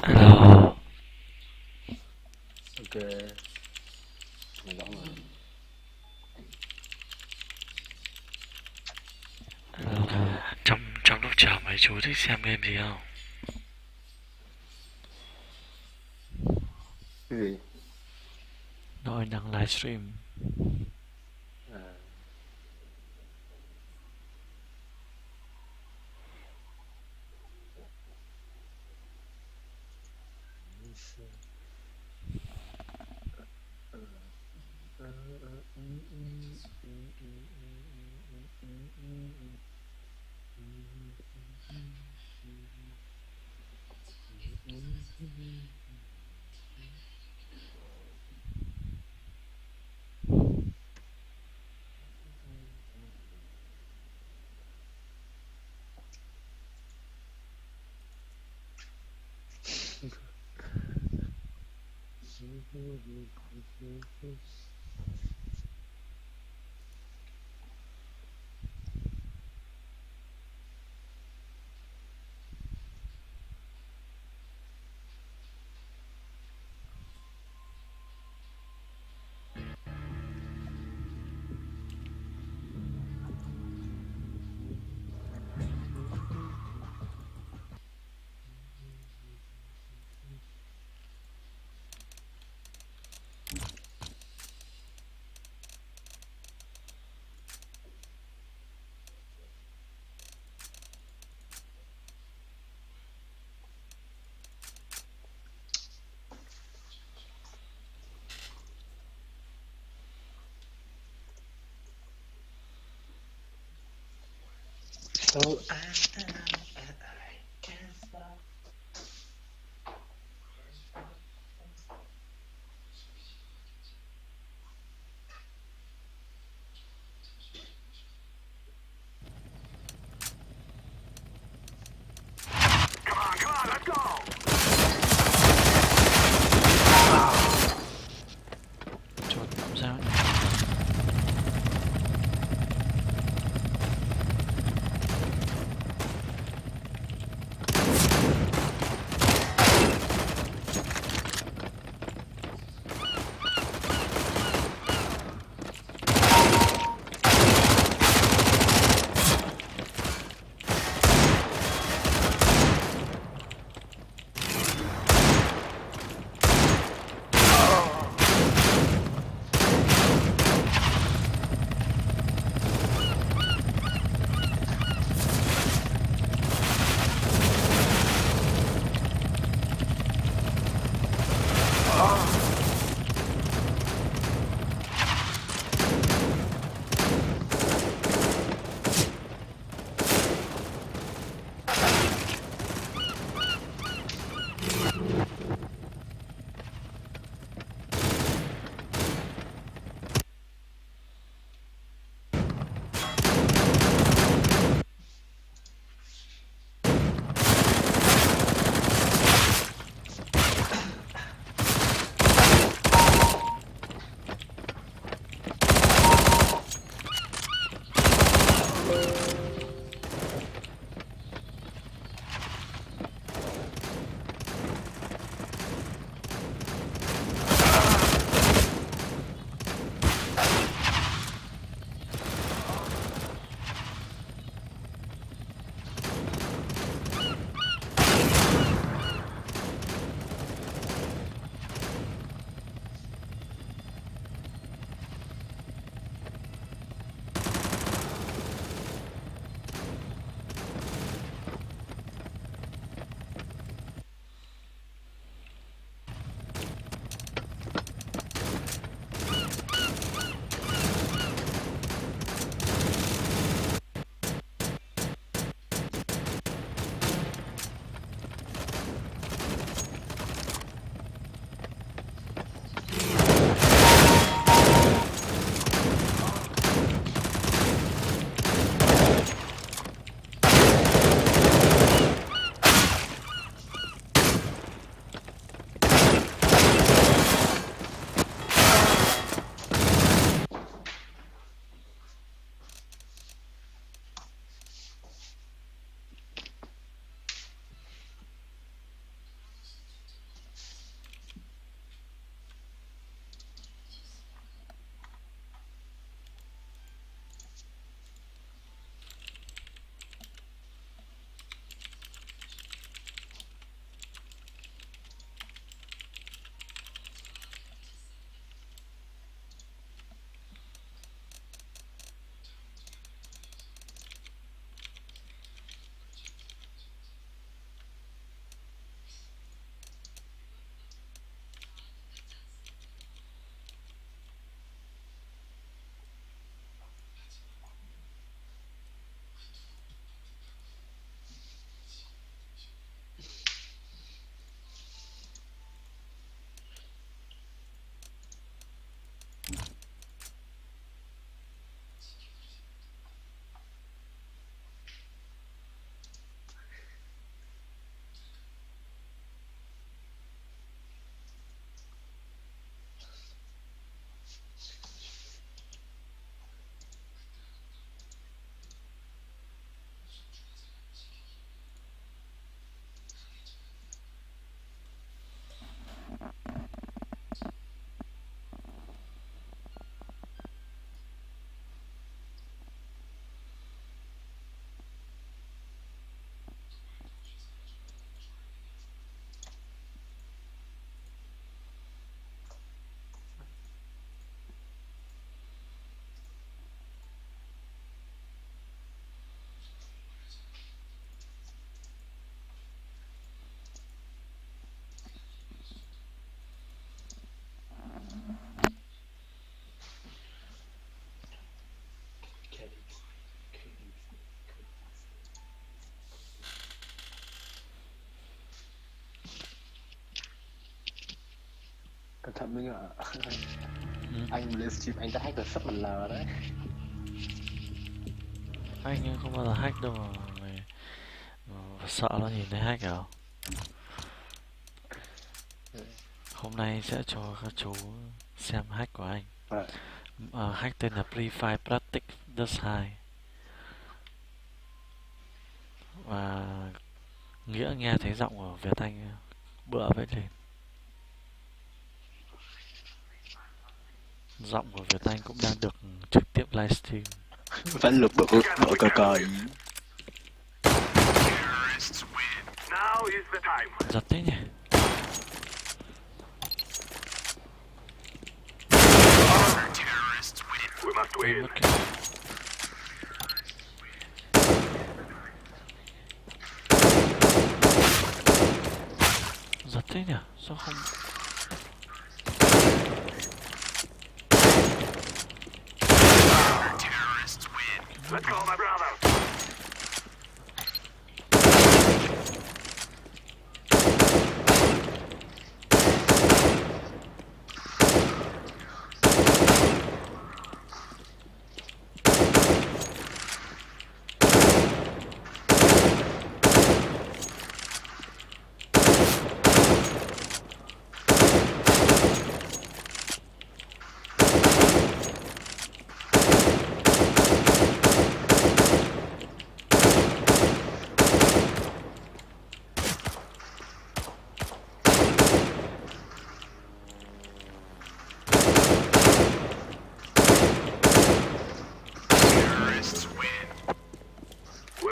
Alo, Ok, mình rõ rồi. alo. Trong trong lúc chờ mấy chú thích xem game gì không? Cái gì? Nội đang livestream. À, so I can't stop. Chốt không sao nhỉ? thật Minh ạ. Ừ. Anh livestream anh đã hack được sub L đấy. Anh không bao giờ hack đâu mà mày sợ nó nhìn thấy hack à? Hôm nay sẽ cho các chú xem hack của anh. Hack tên là Prefire Plastic Dust 2. Và Nghĩa nghe thấy giọng của Việt Anh bựa vậy lên. Giọng của Việt Anh cũng đang được trực tiếp livestream. Vẫn lục bộ cờ cờ. Giật thế nhỉ? Quên mất cái... Giật thế nhỉ? Sao không... Let's go, my brother.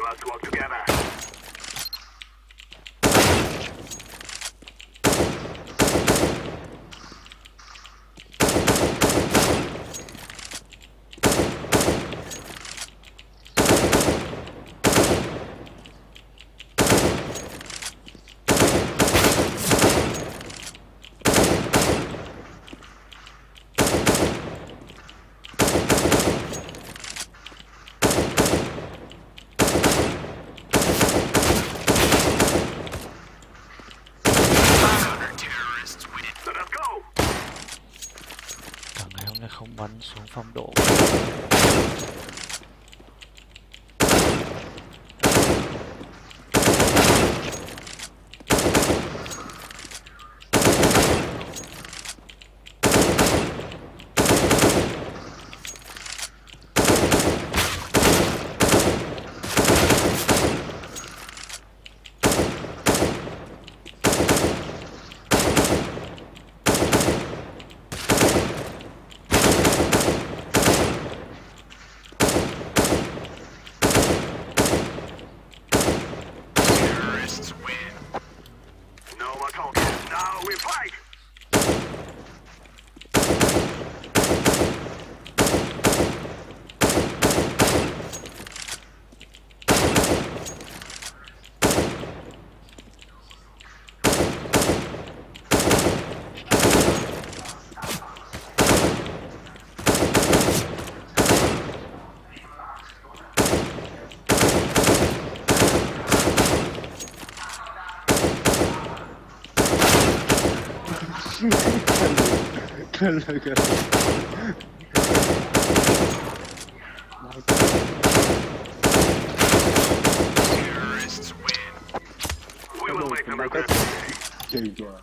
Let's work together. Cả ngày hôm nay không bắn xuống phong độ. No more talking. Now we fight. We will make them regret it. Chơi chưa?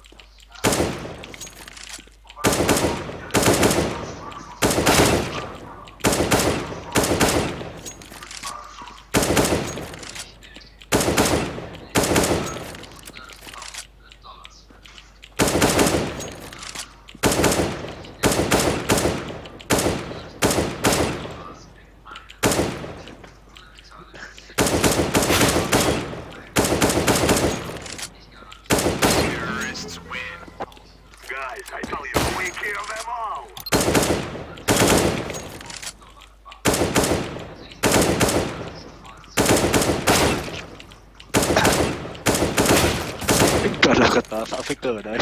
Guys, I tell you, we kill them all. Cờ là cờ tờ sao faker đấy.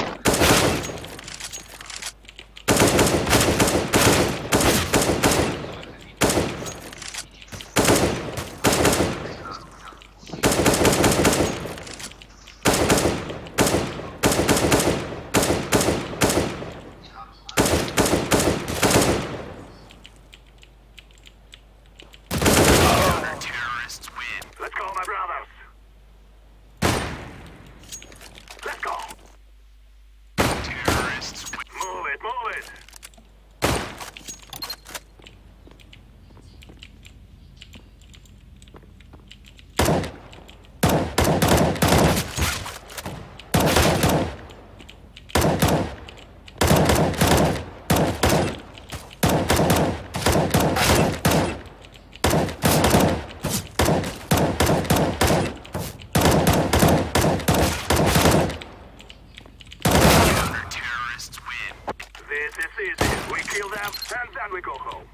It's easy. We kill them, and then we go home.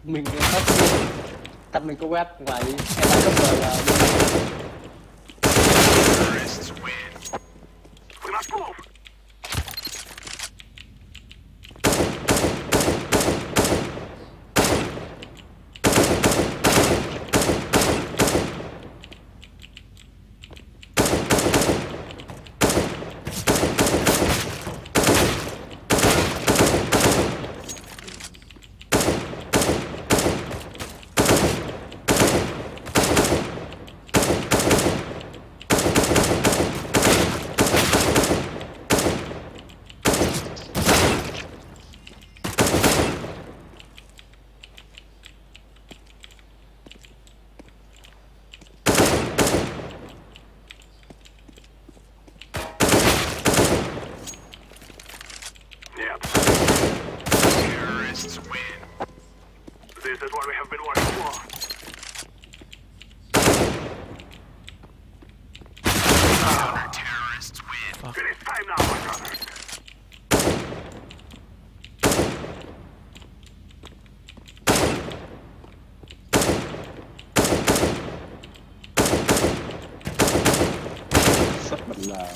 Mình tắt mình có web ngoài đi. Em đã cấp là Terrorists win. We must move. Yep. Terrorists win. This is what we have been working for. Terrorists win. It is time now, my brother. sắp mình là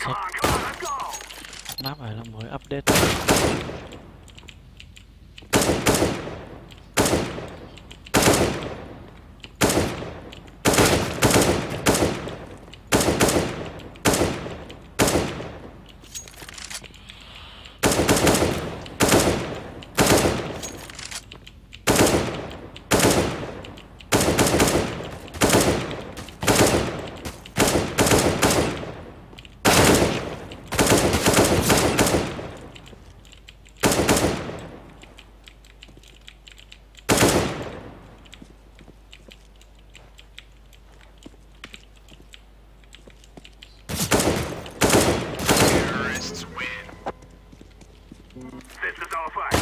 Come on, come on, let's go. Map này là mới update. Terrorists win. This is our fight.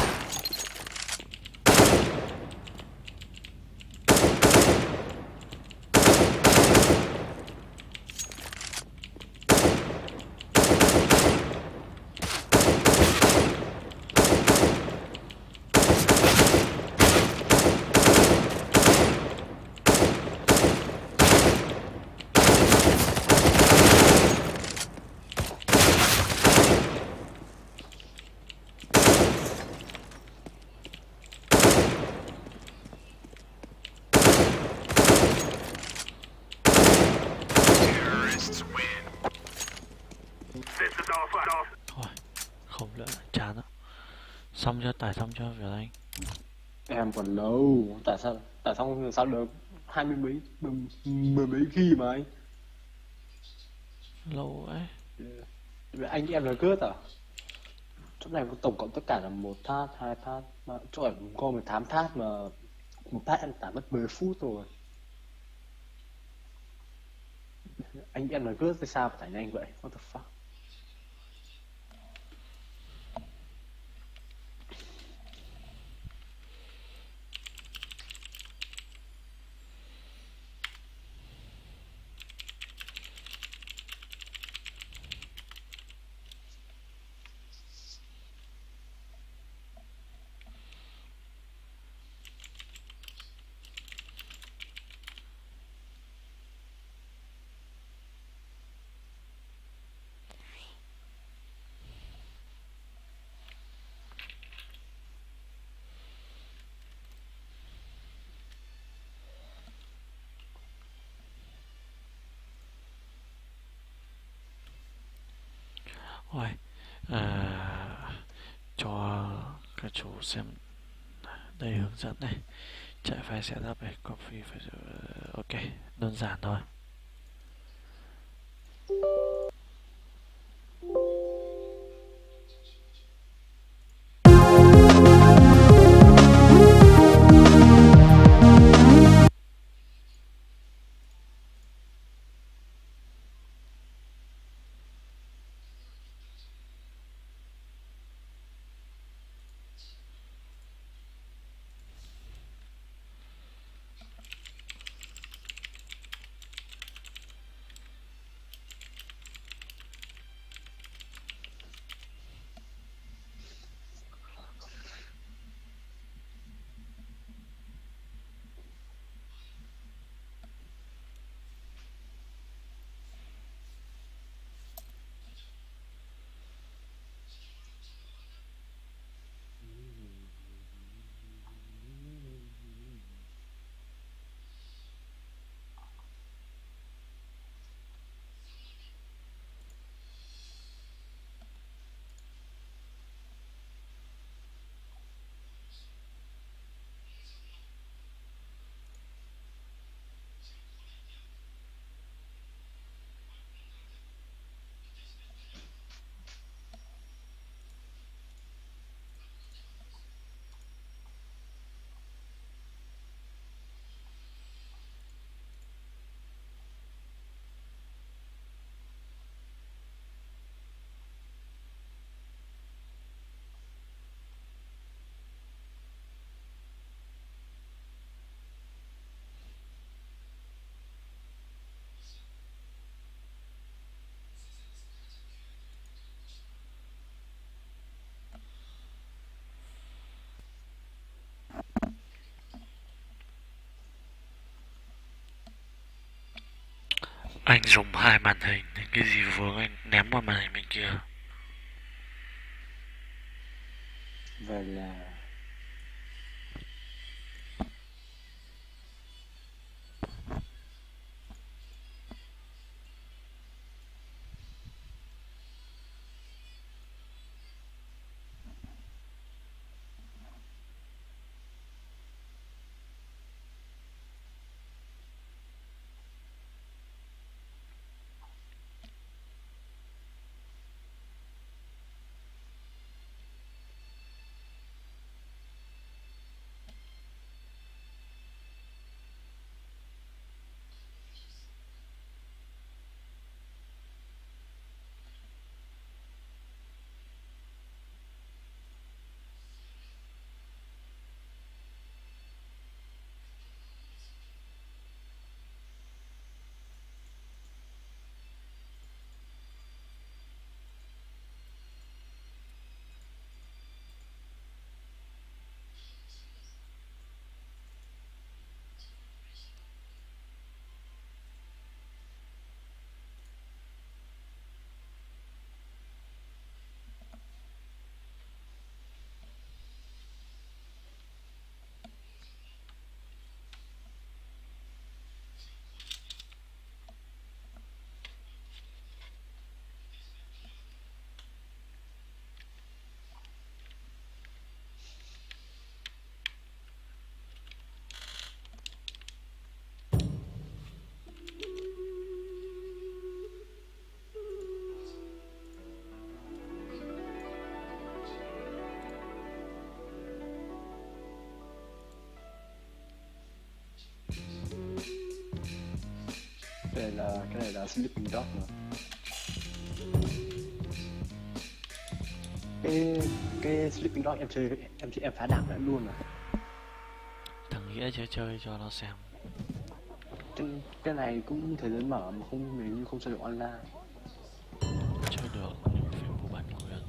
Terrorists win. This is our fight. Thôi, không nữa, chán đó. Xong chưa, tải xong chưa Việt Anh? em còn lâu. Tại sao được 20 mấy mười mấy khi mà anh. Lâu ấy. Anh em là cướp à? Chỗ này có tổng cộng tất cả là 1 thát, 2 thát, mà chỗ này có 18 thát mà một thát em tải mất 10 phút rồi. Anh em là cướp thì sao phải tải nhanh vậy? What the fuck? Ôi, cho các chú xem đây hướng dẫn này. Chạy file setup này, copy file, ok, đơn giản thôi. Anh dùng hai màn hình, cái gì vướng anh ném vào màn hình bên kia. Vậy là cái này là Sleeping Dog mà. Cái Sleeping Dog em phá đám lại luôn à. Thằng Nghĩa chơi cho nó xem. Cái này cũng thế giới mở mà không, mình không chơi được online. Chơi được nhưng phải mua bản quyền.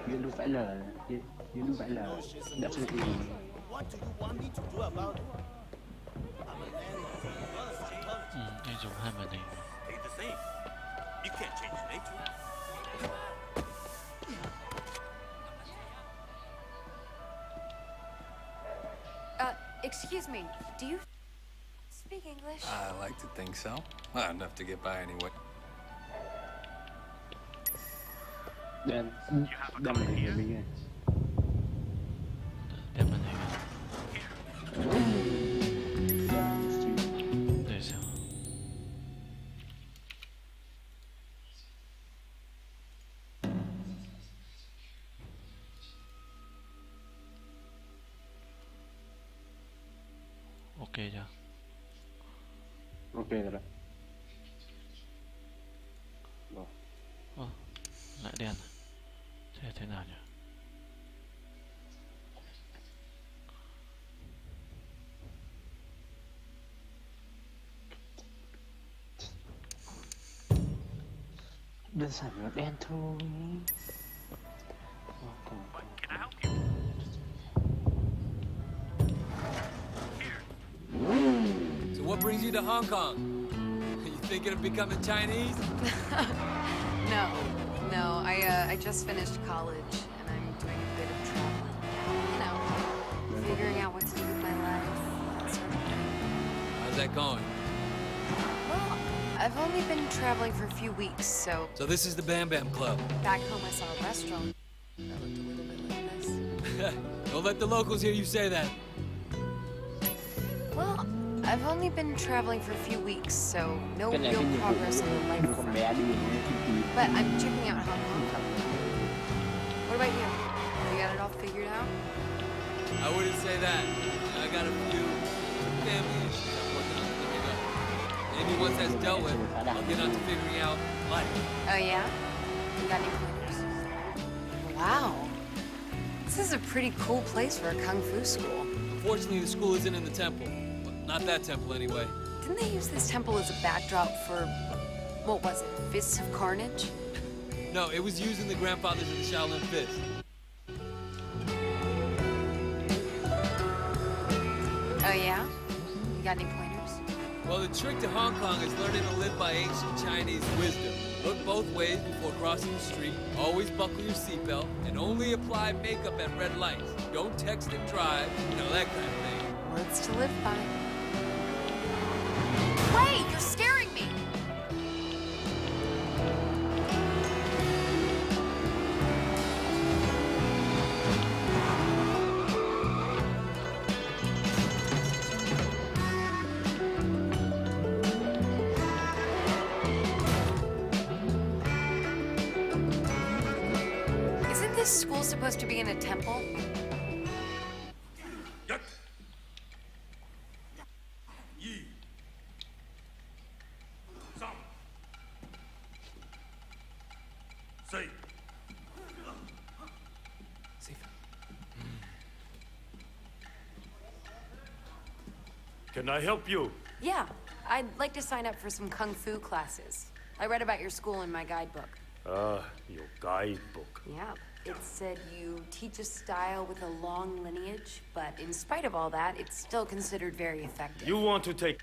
Như lúc vãi lờ, như lúc vãi lờ đã chơi thì Anh dùng hai màn hình. Stay the same. You can't change nature. Excuse me, do you speak English? I like to think so. Well, enough to get by anyway. Đem đem màn hình về mình này. Đem màn hình. Để xem. Ok chưa? Ok rồi đấy. Rồi. Lại đen. Thế nào nhỉ? Đơn giản là đen thôi. Can I help you? So what brings you to Hong Kong? You thinking of becoming Chinese? No, I just finished college and I'm doing a bit of traveling. You know, figuring out what to do with my life. That sort of thing. How's that going? Well, I've only been traveling for a few weeks, so So this is the Bam Bam Club. back home I saw a restaurant that looked a little bit like this. Don't let the locals hear you say that. Well, I've only been traveling for a few weeks, so no Cái này real cái nhiệm vụ progress on the life của con front. bé đi với But I'm checking out Hong Kong. What about you? You got it all figured out? I wouldn't say that. I got a few family issues I'm working on clearing up. Maybe once that's dealt with, I'll get on to figuring out life. Oh yeah? You got any pointers? Wow. This is a pretty cool place for a kung fu school. Unfortunately, the school isn't in the temple. Well, not that temple, anyway. Didn't they use this temple as a backdrop for, what was it, Fists of Carnage? No, it was using the grandfathers of the Shaolin Fist. Oh yeah? You got any pointers? Well, the trick to Hong Kong is learning to live by ancient Chinese wisdom. Look both ways before crossing the street, always buckle your seatbelt, and only apply makeup at red lights. Don't text and drive, you know, that kind of thing. Words to live by. Wait, you're scaring me! Isn't this school supposed to be in a temple? Nhất. Yi. Sam. Say. Can I help you? Yeah, I'd like to sign up for some kung fu classes. I read about your school in my guidebook. Your guidebook. Yeah, it said you teach a style with a long lineage, but in spite of all that, it's still considered very effective. You want to take...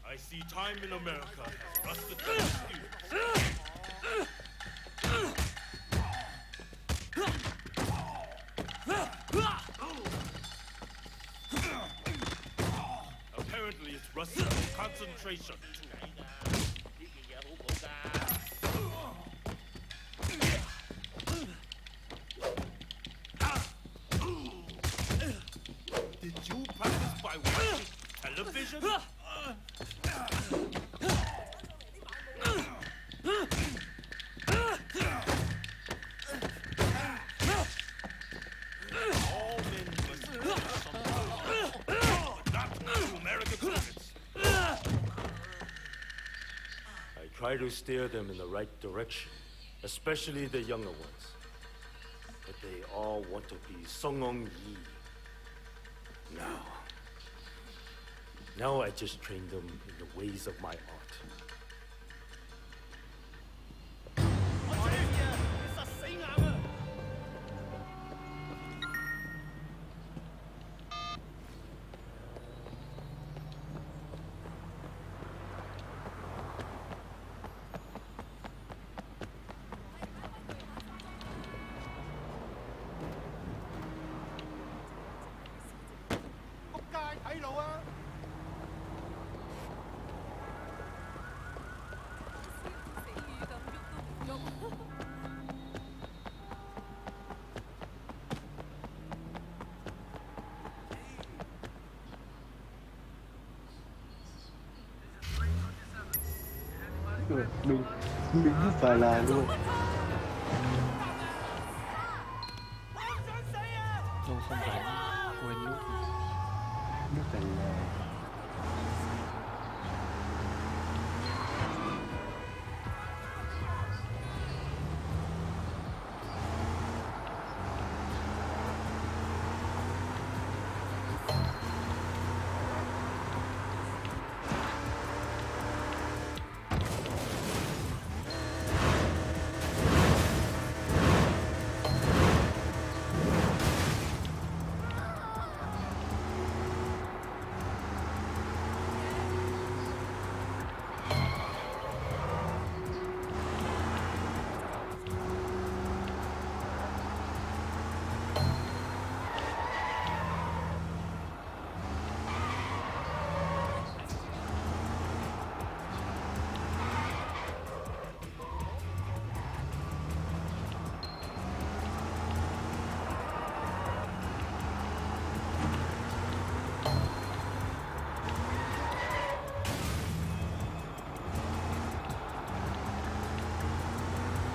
I see time in America has rusted students. Apparently it's rusted concentration. Did you practice All men must know something, not numerical units. I try to steer them in the right direction, especially the younger ones. But they all want to be Song Yi. Now I just train them in the ways of my art. Mình như phải là luôn. Đâu không phải quên nút. Như phải là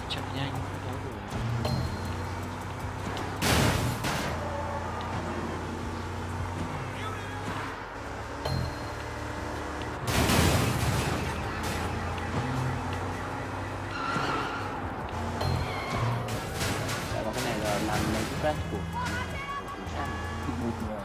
Chạy nhanh đó rồi. tại có cái này là làm mấy cái quét của chính xác một người.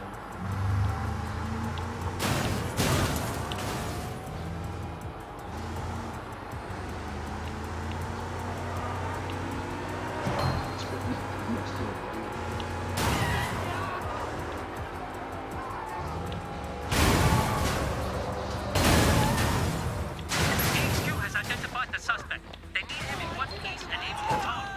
HQ has identified the suspect. They need him in one piece and aim for the target.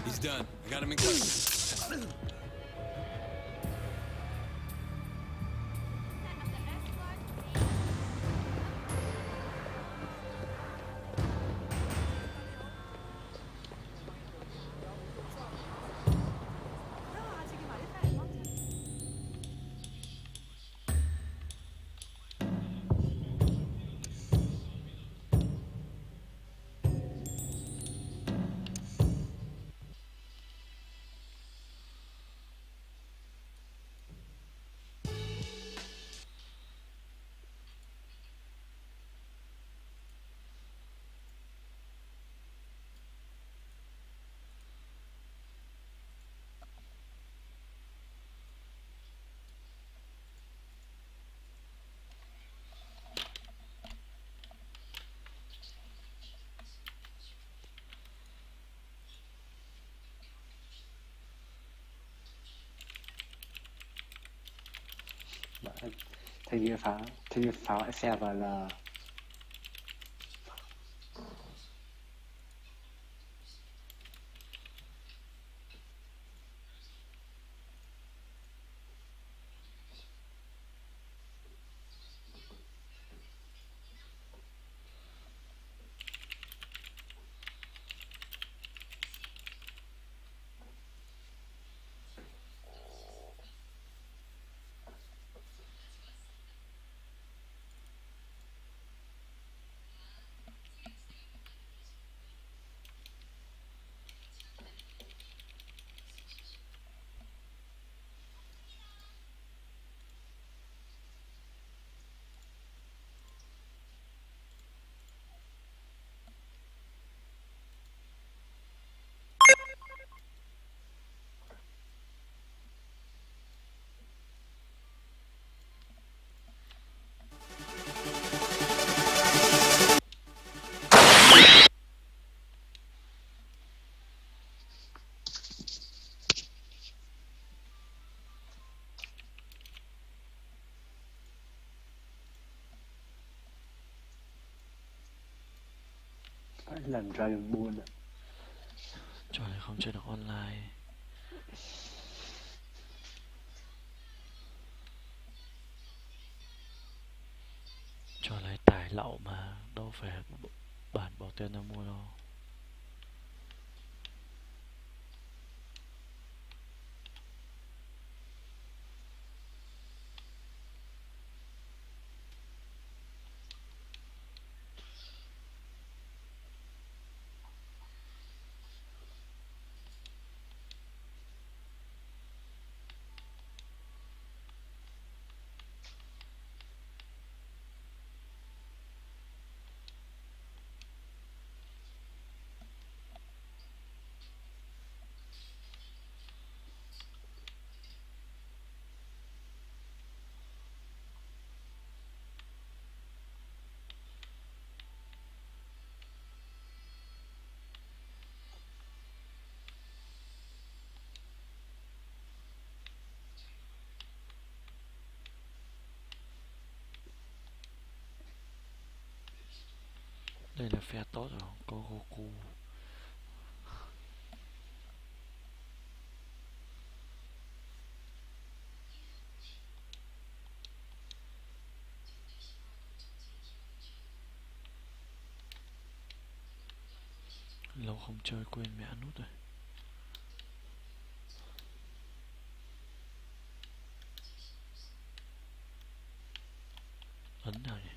He's done. I got him in custody. thanh niên pháo lại xe vào là vẫn là Dragon Ball ạ. Trò này không chơi được online. Trò này tải lậu mà đâu phải bản bỏ tiền ra mua đâu. Đây là phe tốt rồi, có Goku. Lâu không chơi quên mẹ nút rồi. Ấn nào nhỉ?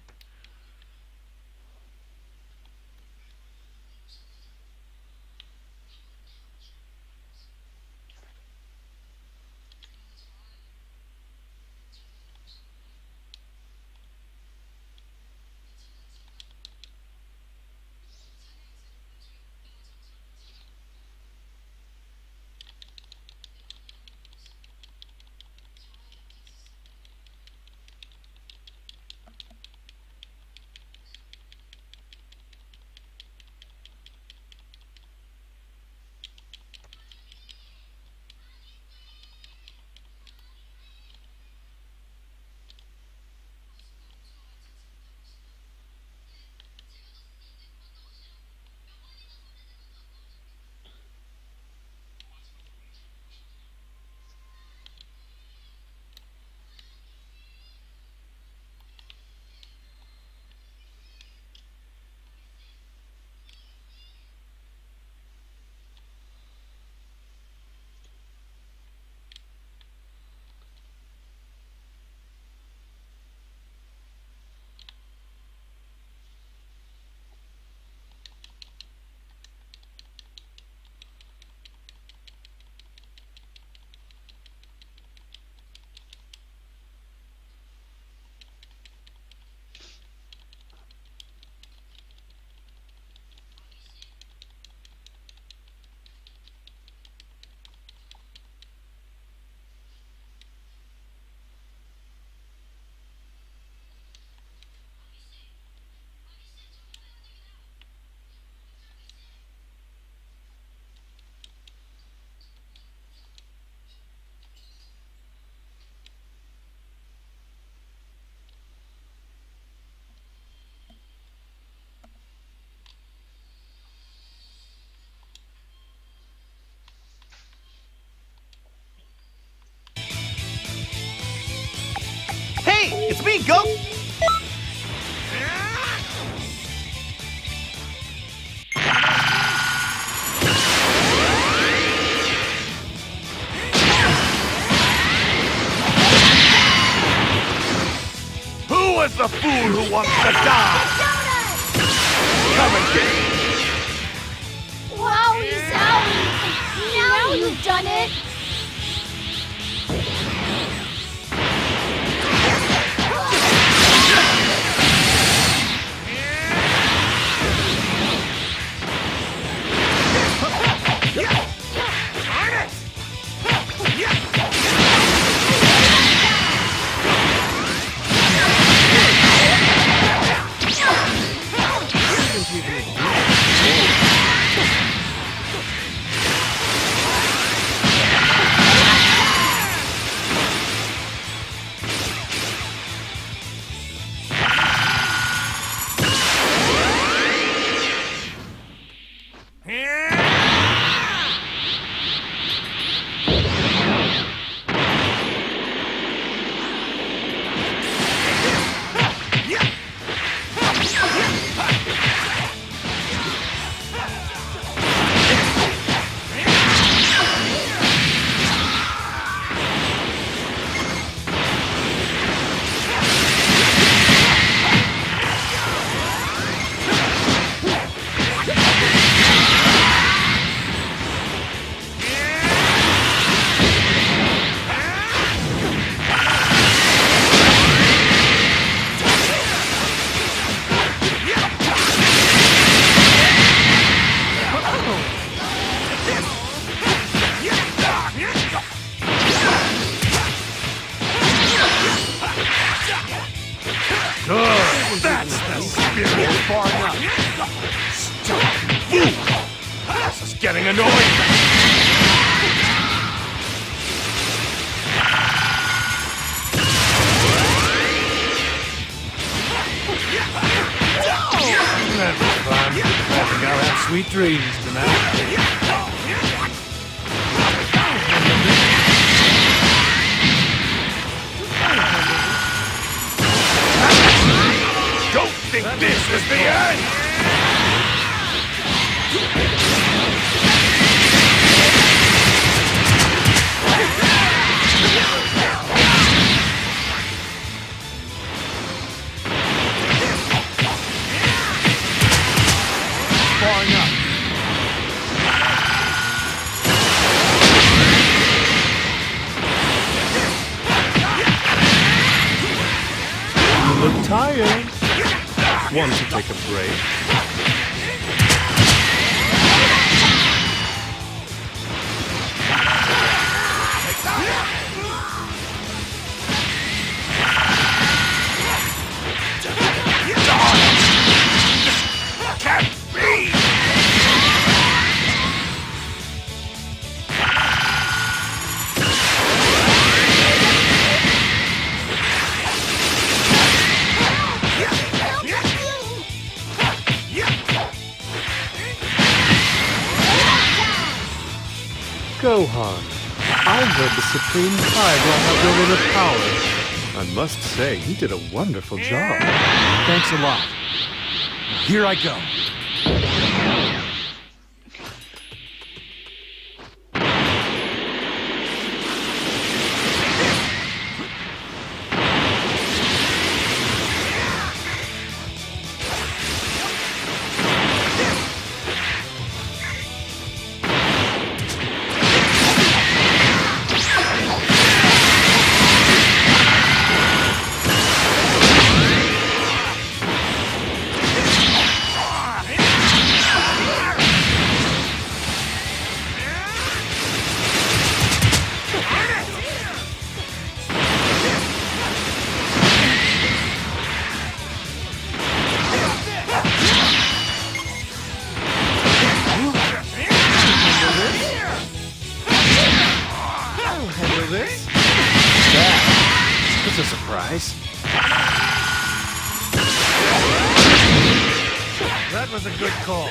It's me, Go! Who was the fool who wants to die? Come and get me. Wowie zowie! Now you've done it! That's the spirit. Far enough. This is getting annoying. That was fun. I think I'll have sweet dreams tonight. Don't think this is the end! Far enough. You look tired. Want to take a break? Can't be! Gohan, I heard the Supreme Kai brought out your inner power. I must say, he did a wonderful job. Thanks a lot. Here I go. That's a surprise. That was a good call.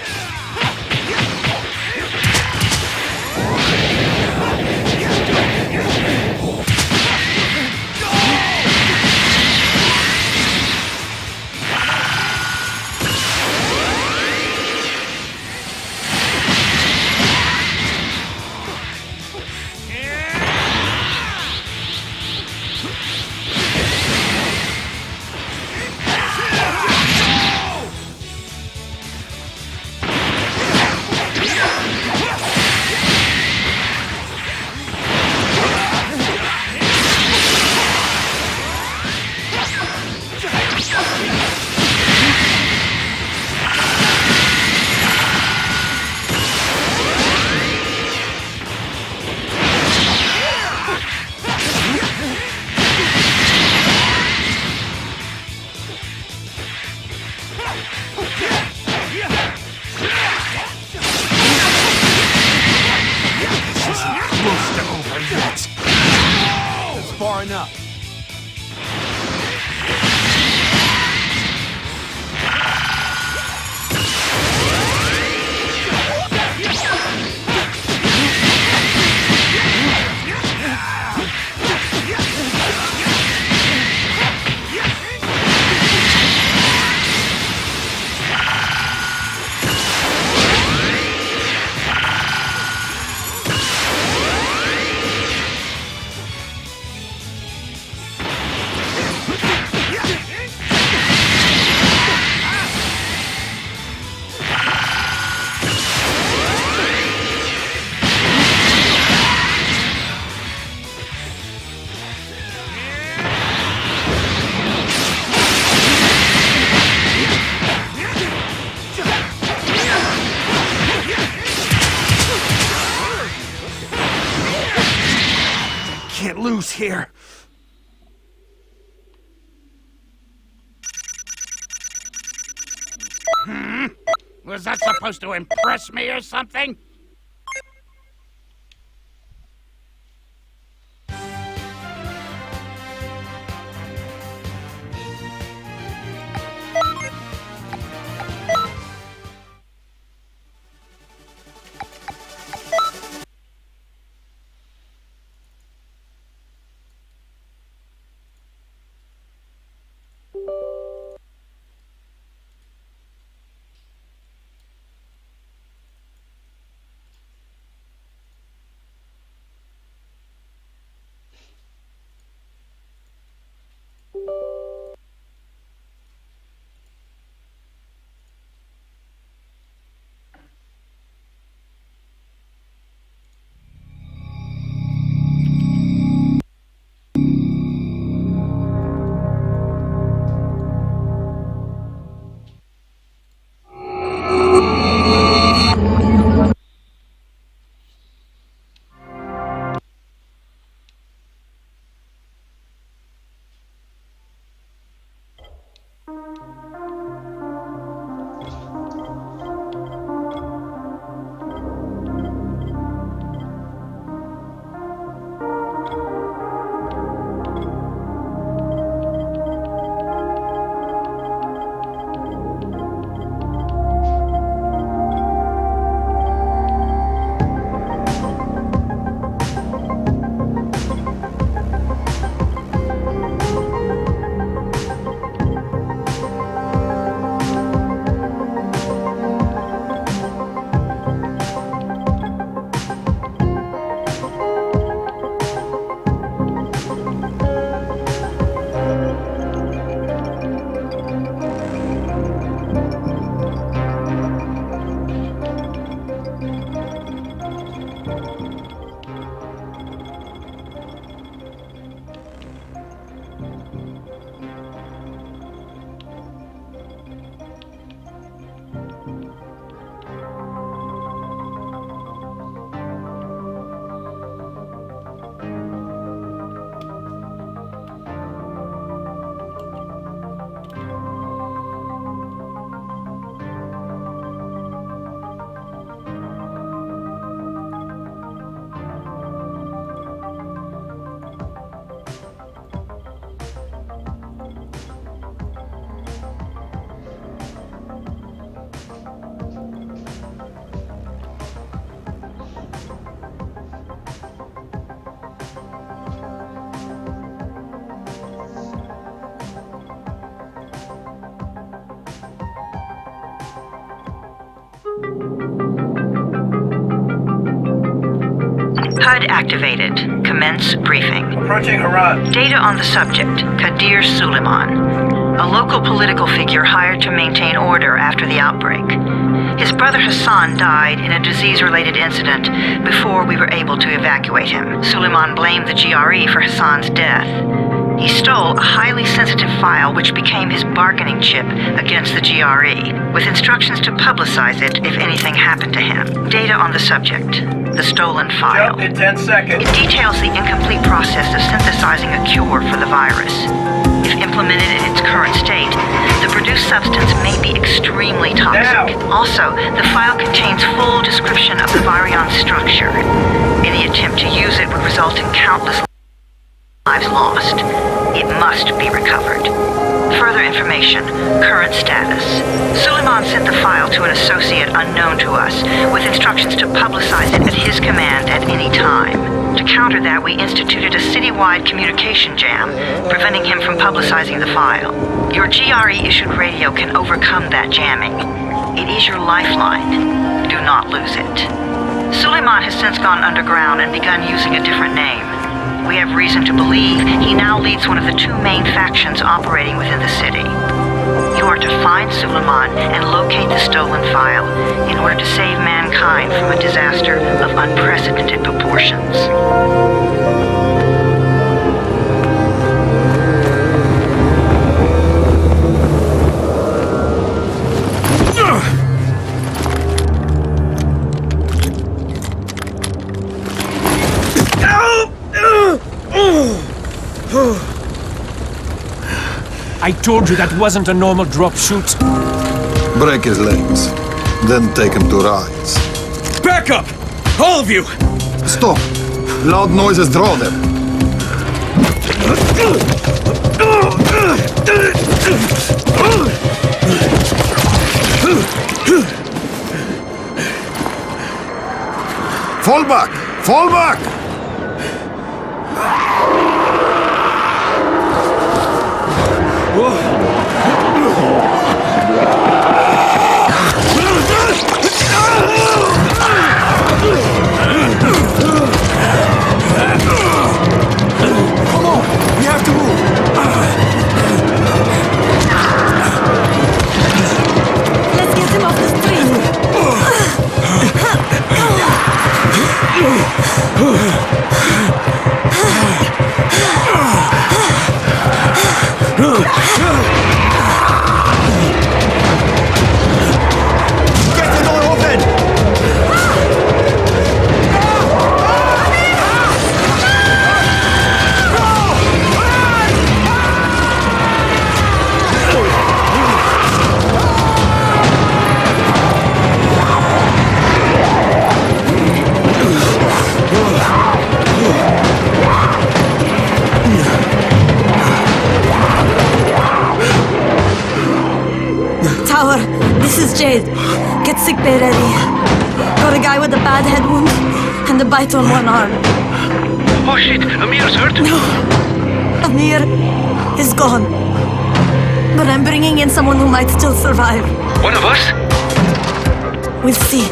get loose here. Was that supposed to impress me or something? HUD activated. Commence briefing. Approaching Harad. Data on the subject, Kadir Suleiman, a local political figure hired to maintain order after the outbreak. His brother Hassan died in a disease-related incident before we were able to evacuate him. Suleiman blamed the GRE for Hassan's death. He stole a highly sensitive file which became his bargaining chip against the GRE, with instructions to publicize it if anything happened to him. Data on the subject, the stolen file. Jump in 10 seconds. It details the incomplete process of synthesizing a cure for the virus. If implemented in its current state, the produced substance may be extremely toxic. Now. Also, the file contains full description of the virion structure. Any attempt to use it would result in countless lives lost. It must be recovered. Further information, current status. Suleiman sent the file to an associate unknown to us, with instructions to publicize it at his command at any time. To counter that, we instituted a citywide communication jam, preventing him from publicizing the file. Your GRE-issued radio can overcome that jamming. It is your lifeline. Do not lose it. Suleiman has since gone underground and begun using a different name. We have reason to believe he now leads one of the two main factions operating within the city. You are to find Suleiman and locate the stolen file in order to save mankind from a disaster of unprecedented proportions. I told you that wasn't a normal drop shoot. Break his legs. Then take him to Rise. Back up! All of you! Stop! Loud noises draw them. Fall back! Fall back! Come on! We have to move! Let's get him off the street. Get the door open! Tower, this is Jade. Get sickbay ready. Got a guy with a bad head wound and a bite on one arm. Oh shit, Amir's hurt? No, Amir is gone. But I'm bringing in someone who might still survive. One of us? We'll see.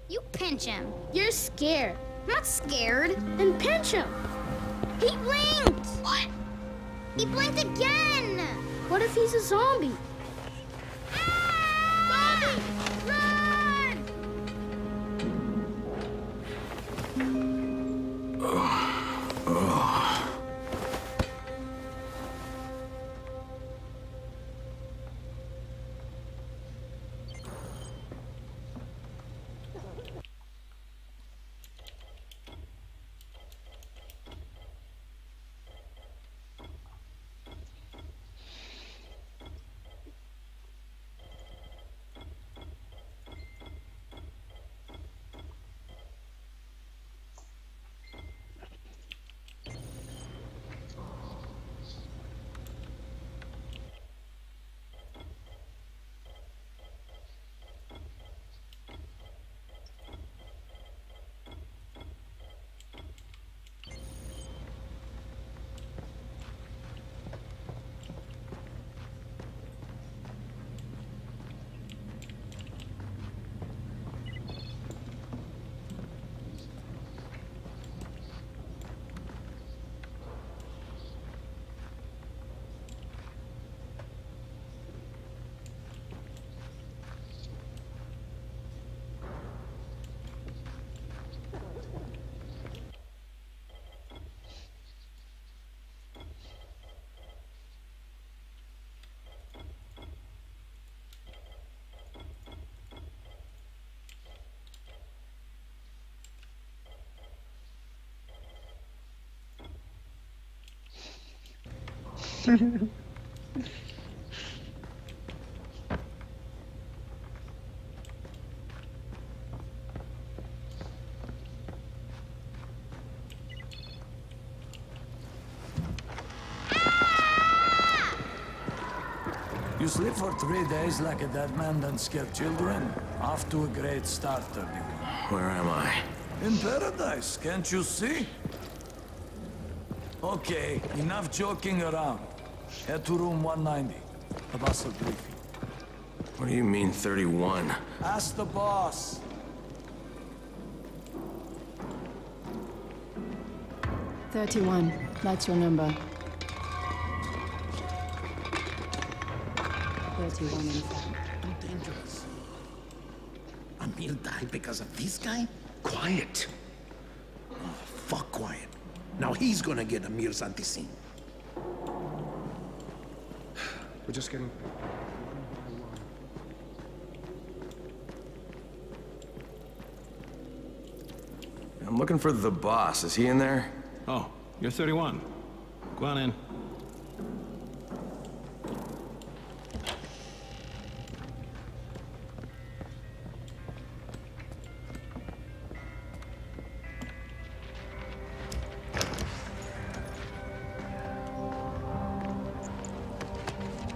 You pinch him. You're scared. I'm not scared. Then pinch him. He blinked! What? He blinked again! What if he's a zombie? Ah! Zombie! Run! You sleep for 3 days like a dead man, then scare children? Off to a great start, everyone. Where am I? In paradise, can't you see? Okay, enough joking around. Head to room 190. The boss will brief you. What do you mean, 31? Ask the boss. 31. That's your number. 31, in fact. Too dangerous. Amir died because of this guy? Quiet. Oh, fuck quiet. Now he's gonna get Amir's anti-scene. We're just getting... I'm looking for the boss. Is he in there? Oh, you're 31. Go on in.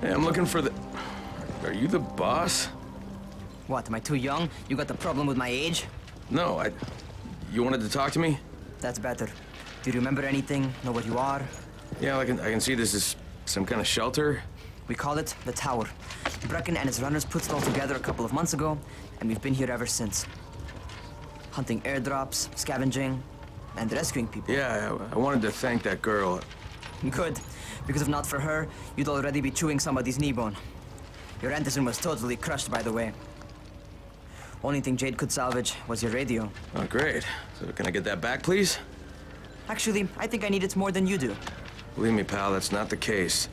Hey, I'm looking for the... Are you the boss? What, am I too young? You got the problem with my age? No, You wanted to talk to me? That's better. Do you remember anything? Know what you are? Yeah, I can see this is some kind of shelter. We call it the Tower. Brecken and his runners put it all together a couple of months ago, and we've been here ever since. Hunting airdrops, scavenging, and rescuing people. Yeah, I wanted to thank that girl. Good, because if not for her, you'd already be chewing somebody's knee bone. Your Anderson was totally crushed, by the way. Only thing Jade could salvage was your radio. Oh, great. So can I get that back, please? Actually, I think I need it more than you do. Believe me, pal, that's not the case.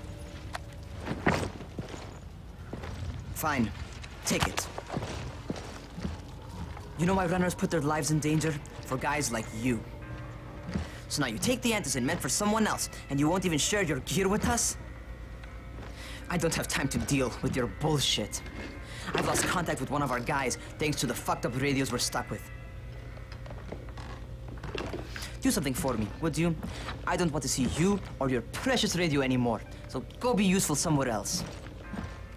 Fine. Take it. You know why runners put their lives in danger? For guys like you. So now you take the Anderson meant for someone else, and you won't even share your gear with us? I don't have time to deal with your bullshit. I've lost contact with one of our guys thanks to the fucked up radios we're stuck with. Do something for me, would you? I don't want to see you or your precious radio anymore, so go be useful somewhere else.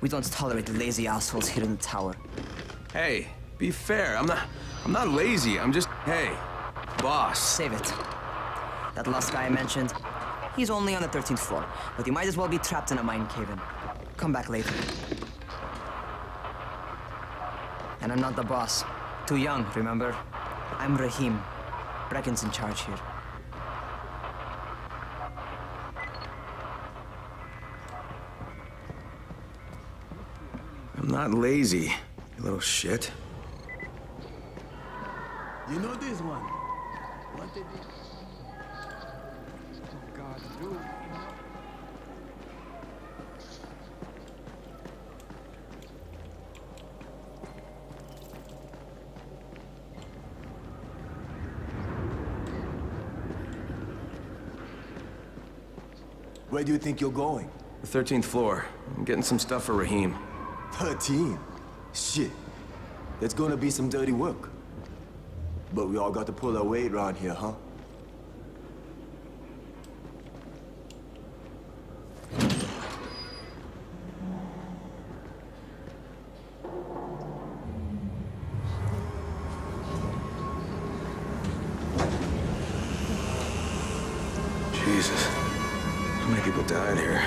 We don't tolerate lazy assholes here in the tower. Hey, be fair. I'm not lazy. I'm just, hey, boss. Save it. That last guy I mentioned, he's only on the 13th floor, but he might as well be trapped in a mine cave-in. Come back later. And I'm not the boss. Too young, remember? I'm Rahim. Brecken's in charge here. I'm not lazy, you little shit. You know this one? What did you... God, do. Where do you think you're going? The 13th floor. I'm getting some stuff for Rahim. 13? Shit. That's gonna be some dirty work. But we all got to pull our weight around here, huh? Jesus. How many people died here?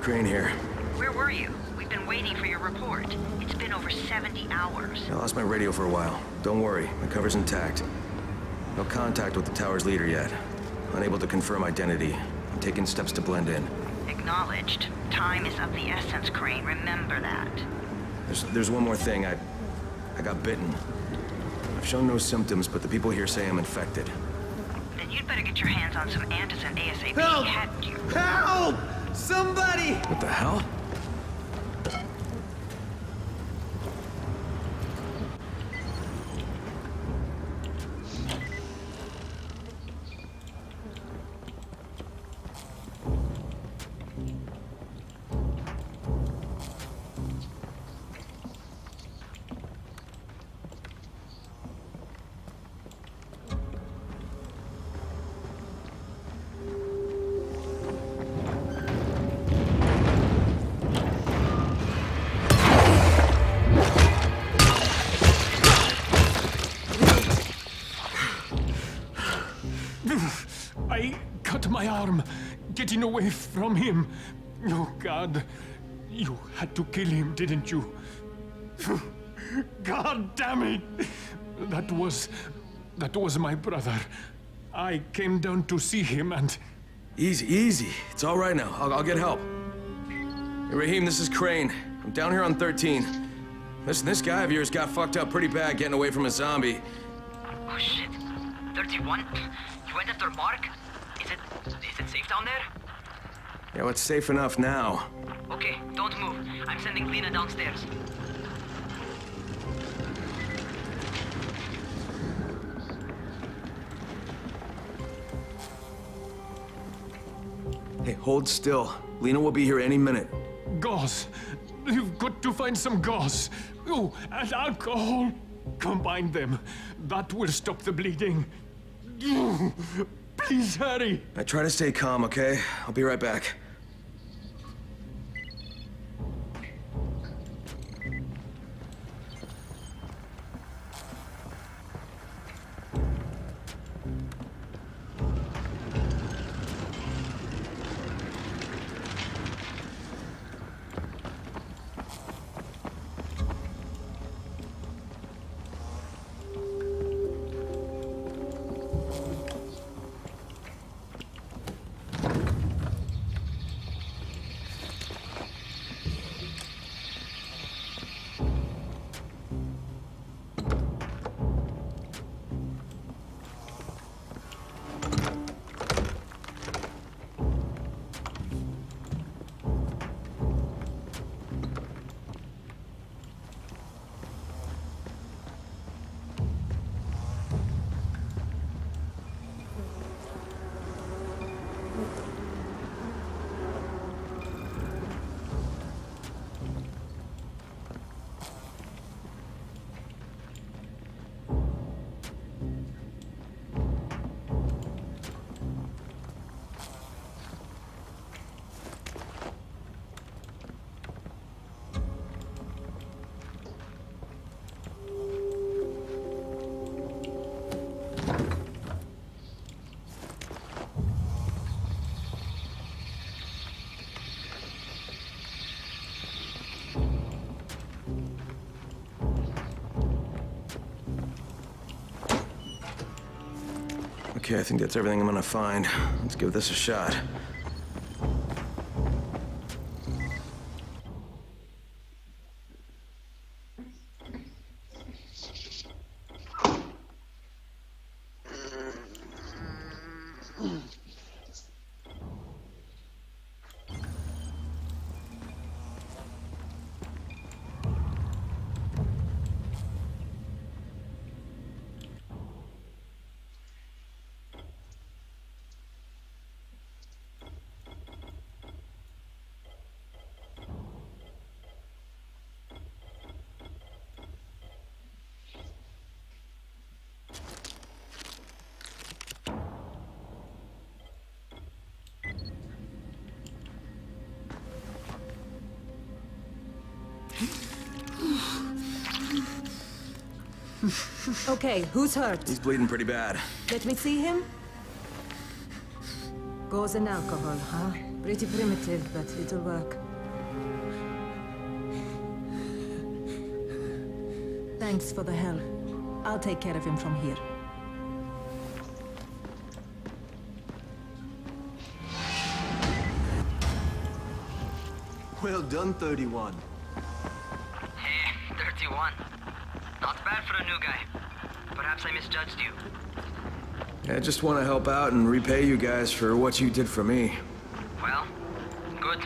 Crane here. Where were you? We've been waiting for your report. It's been over 70 hours. I lost my radio for a while. Don't worry, my cover's intact. No contact with the tower's leader yet. Unable to confirm identity. I'm taking steps to blend in. Acknowledged. Time is of the essence, Crane. Remember that. There's one more thing. I got bitten. I've shown no symptoms, but the people here say I'm infected. Then you'd better get your hands on some Anderson ASAP. Help! Hadn't you? Help! Somebody! What the hell? my arm, getting away from him. Oh, God. You had to kill him, didn't you? God damn it! That was my brother. I came down to see him and... Easy, easy. It's all right now. I'll get help. Hey, Rahim, this is Crane. I'm down here on 13. Listen, this guy of yours got fucked up pretty bad getting away from a zombie. Oh shit. 31? You went after Mark? Is it safe down there? Yeah, well, it's safe enough now. Okay, don't move. I'm sending Lena downstairs. Hey, hold still. Lena will be here any minute. Gauze. You've got to find some gauze. Oh, and alcohol. Combine them. That will stop the bleeding. Please hurry. I try to stay calm, okay? I'll be right back. Okay, I think that's everything I'm gonna find. Let's give this a shot. Okay, who's hurt? He's bleeding pretty bad. Let me see him. Gauze and alcohol, huh? Pretty primitive, but it'll work. Thanks for the help. I'll take care of him from here. Well done, 31. Hey, 31. Not bad for a new guy. Perhaps I misjudged you. Yeah, I just want to help out and repay you guys for what you did for me. Well, good.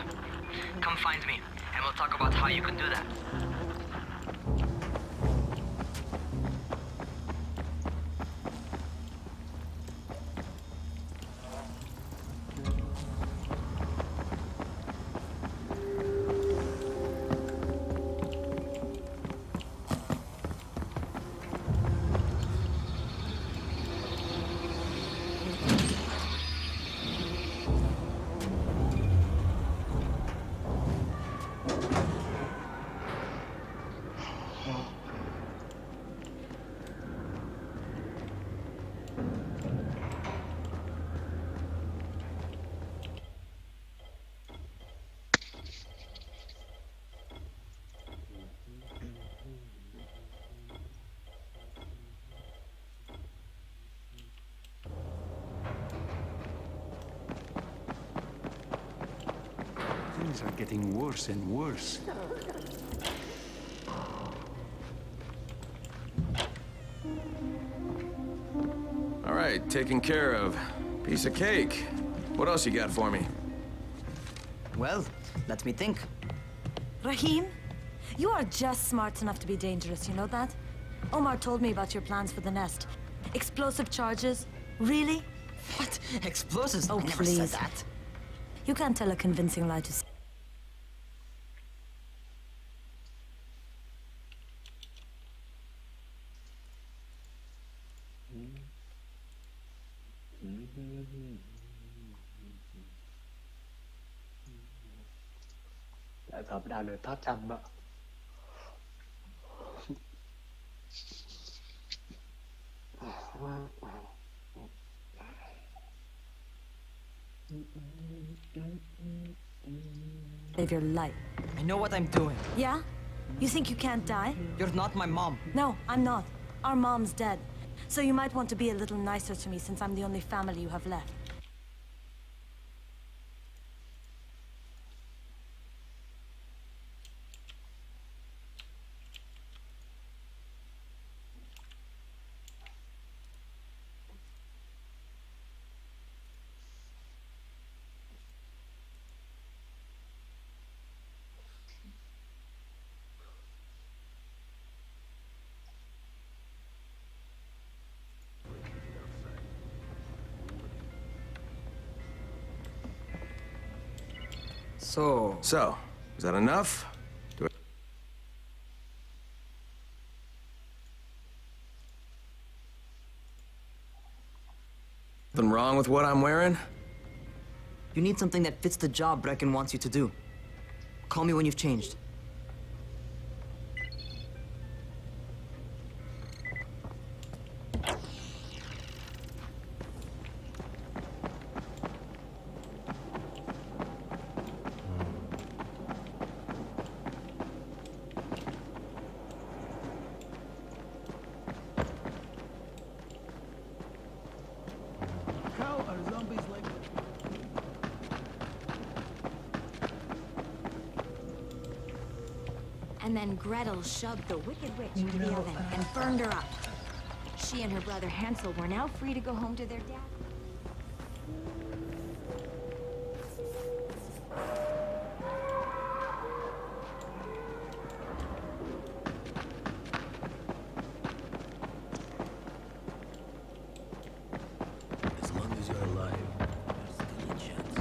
Come find me, and we'll talk about how you can do that. Things are getting worse and worse. All right, taken care of. Piece of cake. What else you got for me? Well, let me think. Rahim, you are just smart enough to be dangerous, you know that? Omar told me about your plans for the nest. Explosive charges? Really? What? Explosives? Oh, I never please. said that. You can't tell a convincing lie to... Đại phẩm đang được thoát trăm ạ. Save your life. I know what I'm doing. Yeah? You think you can't die? You're not my mom. No, I'm not. Our mom's dead. So you might want to be a little nicer to me since I'm the only family you have left. So, is that enough? Something wrong with what I'm wearing? You need something that fits the job Brecken wants you to do. Call me when you've changed. How are zombies like... And then Gretel shoved the Wicked Witch into the oven and burned her up. She and her brother Hansel were now free to go home to their dad. As long as you're alive, there's still a chance.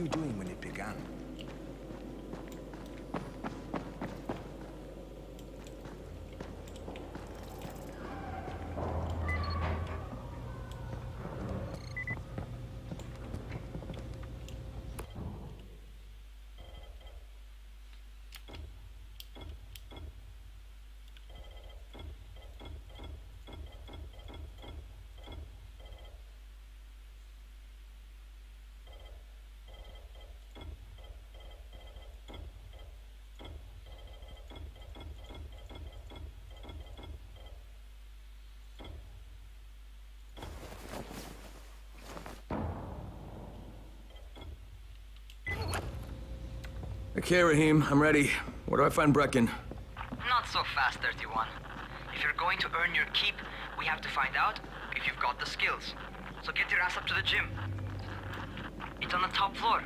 you doing when it began? Okay, Rahim, I'm ready. Where do I find Brecken? Not so fast, 31. If you're going to earn your keep, we have to find out if you've got the skills. So get your ass up to the gym. It's on the top floor.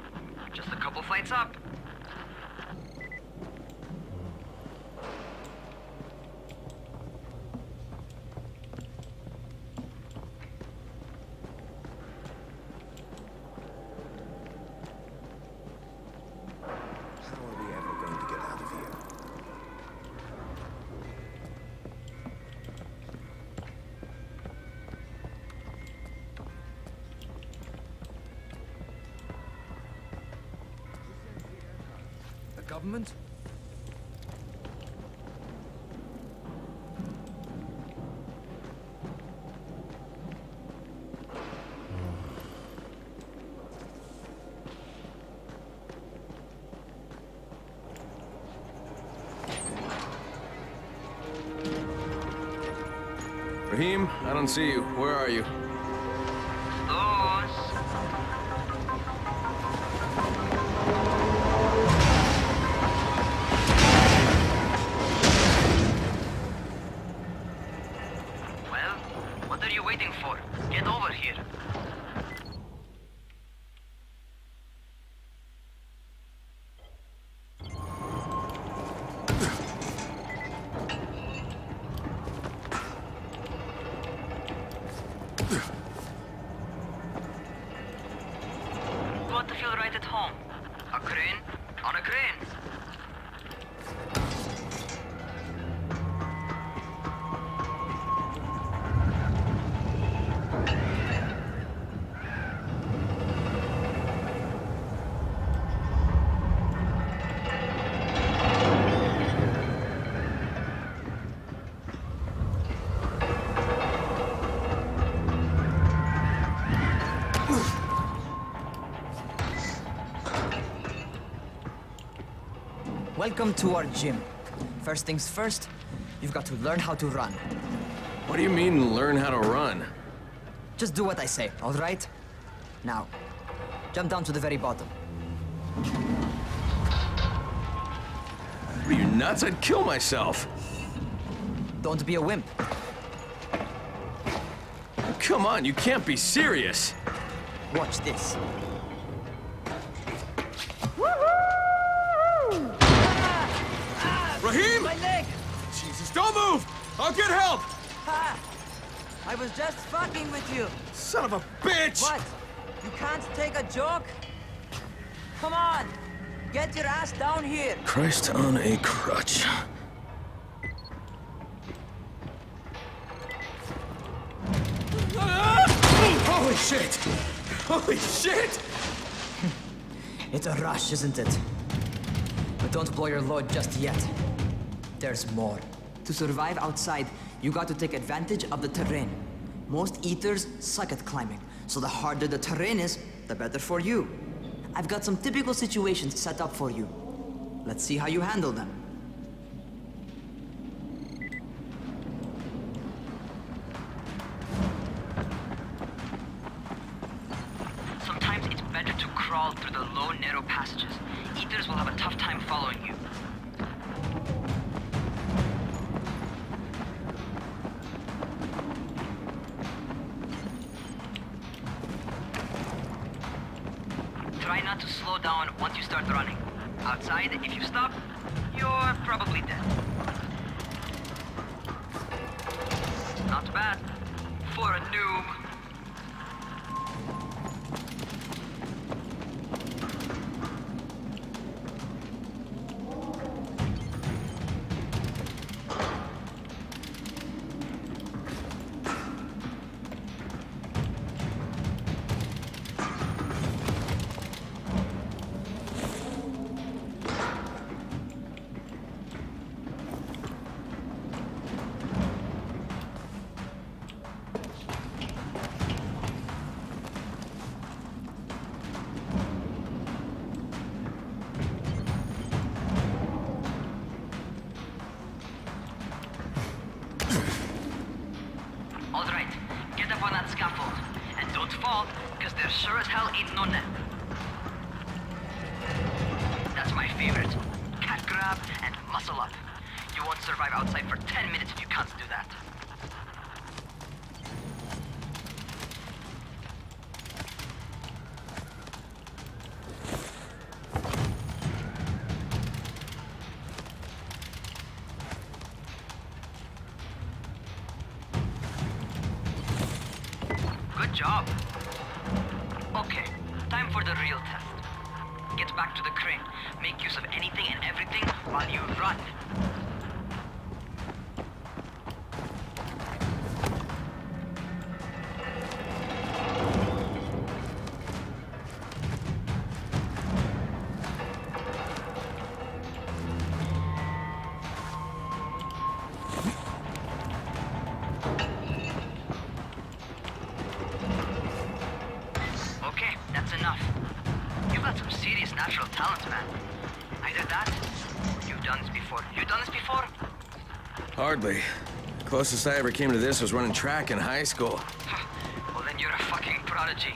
Just a couple flights up. Government? Rahim, I don't see you. Where are you? What are you waiting for? Get over here. You want to feel right at home? A crane on a crane. Welcome to our gym. First things first, you've got to learn how to run. What do you mean, learn how to run? Just do what I say, all right? Now, jump down to the very bottom. Are you nuts? I'd kill myself. Don't be a wimp. Come on, you can't be serious. Watch this. Rahim! My leg! Jesus, don't move! I'll get help! Ha! I was just fucking with you. Son of a bitch! What? You can't take a joke? Come on! Get your ass down here! Christ on a crutch. Holy shit! Holy shit! It's a rush, isn't it? But don't blow your load just yet. There's more. To survive outside, you got to take advantage of the terrain. Most eaters suck at climbing, so the harder the terrain is, the better for you. I've got some typical situations set up for you. Let's see how you handle them. Sometimes it's better to crawl through the low, narrow passages. Eaters will have a tough time following you. Try not to slow down once you start running. Outside, if you stop, you're probably dead. Not bad for a noob. All right, get up on that scaffold. And don't fall, because there sure as hell ain't no net. That's my favorite. Cat grab and muscle up. You won't survive outside for 10 minutes if you can't do that. Good job. Okay, time for the real test. Get back to the crane. Make use of anything and everything while you run. Okay, that's enough. You've got some serious natural talent, man. Either that, or you've done this before. You done this before? Hardly. Closest I ever came to this was running track in high school. Well, then you're a fucking prodigy.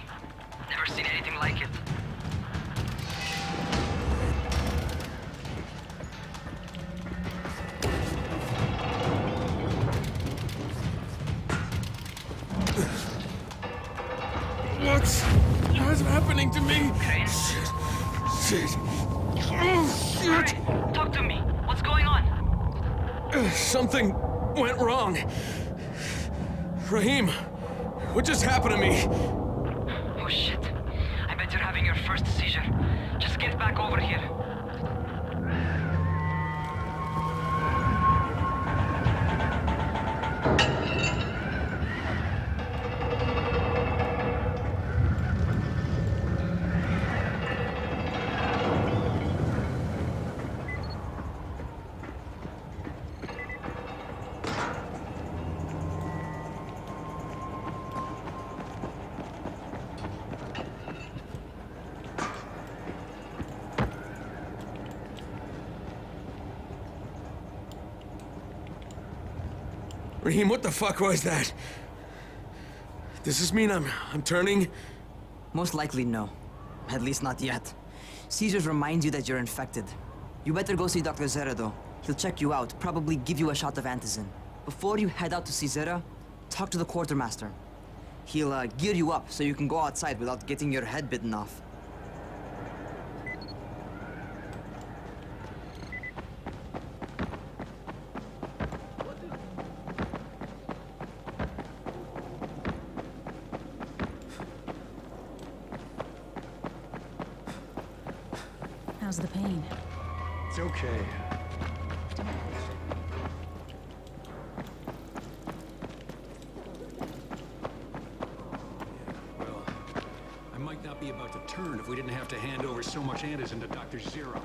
Never seen anything like it. What's happening to me? Crane? Shit. Oh, shit. Alright, talk to me. What's going on? Something went wrong. Raheem, what just happened to me? Oh shit. I bet you're having your first seizure. Just get back over here. Raheem, what the fuck was that? Does this mean I'm turning? Most likely no. At least not yet. Seizures remind you that you're infected. You better go see Dr. Zera though. He'll check you out, probably give you a shot of antizin. Before you head out to see Zera, talk to the quartermaster. He'll gear you up so you can go outside without getting your head bitten off. How's the pain? It's okay. Well, I might not be about to turn if we didn't have to hand over so much antizin to Dr. Zera.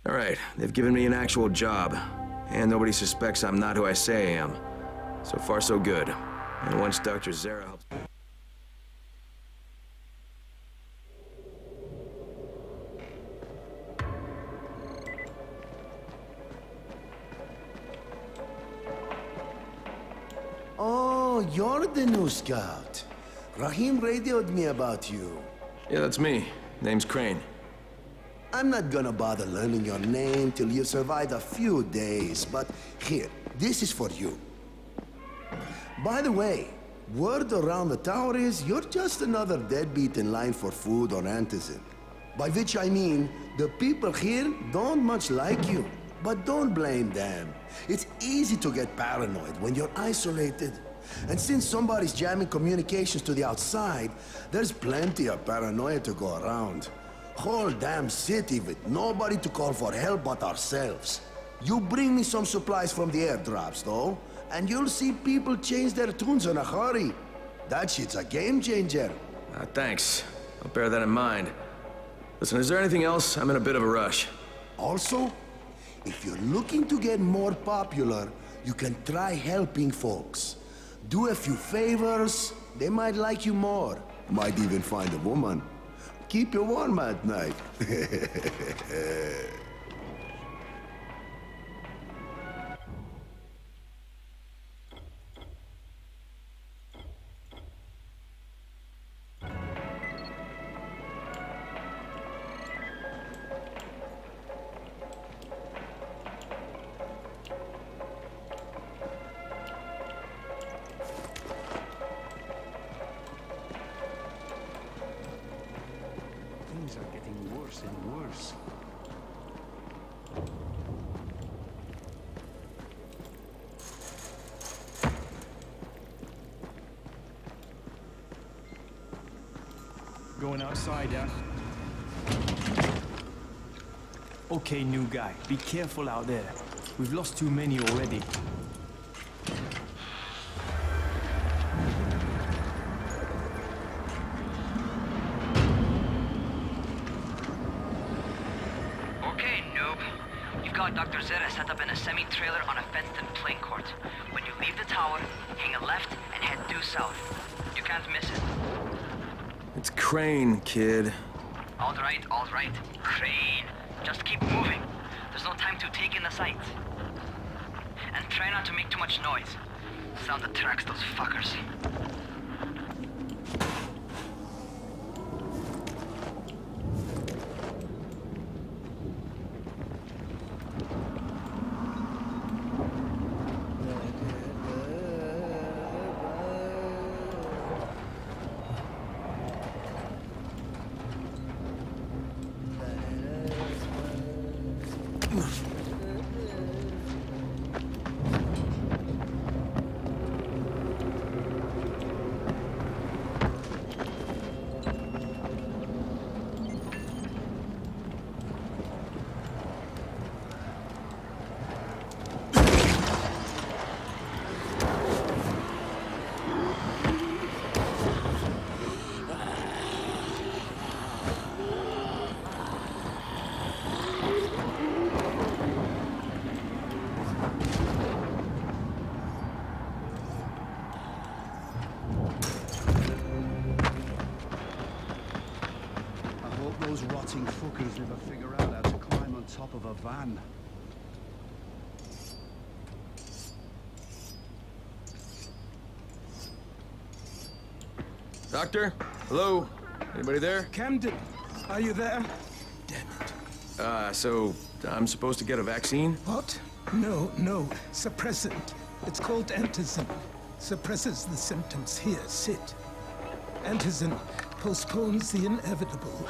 All right, they've given me an actual job. And nobody suspects I'm not who I say I am. So far, so good. And once Dr. Zera helps... Oh, you're the new scout. Raheem radioed me about you. Yeah, that's me. Name's Crane. I'm not gonna bother learning your name till you survived a few days, but here, this is for you. By the way, word around the tower is you're just another deadbeat in line for food or antizin. By which I mean, the people here don't much like you. But don't blame them. It's easy to get paranoid when you're isolated. And since somebody's jamming communications to the outside, there's plenty of paranoia to go around. Whole damn city with nobody to call for help but ourselves. You bring me some supplies from the airdrops, though, and you'll see people change their tunes in a hurry. That shit's a game changer. Thanks. I'll bear that in mind. Listen, is there anything else? I'm in a bit of a rush. Also, if you're looking to get more popular, you can try helping folks. Do a few favors, they might like you more. Might even find a woman. Keep you warm at night. Things are getting worse and worse. Going outside, huh? Okay, new guy. Be careful out there. We've lost too many already. Okay, noob. You've got Dr. Zera set up in a semi-trailer on a fenced-in playing court. When you leave the tower, hang a left and head due south. You can't miss it. It's Crane, kid. All right, Crane. Just keep moving. There's no time to take in the sights. And try not to make too much noise. Sound attracts those fuckers. Those rotting fuckers never figure out how to climb on top of a van. Doctor? Hello? Anybody there? Camden, are you there? So I'm supposed to get a vaccine? What? No. Suppressant. It's called Antizin. Suppresses the symptoms. Here, sit. Antizin postpones the inevitable.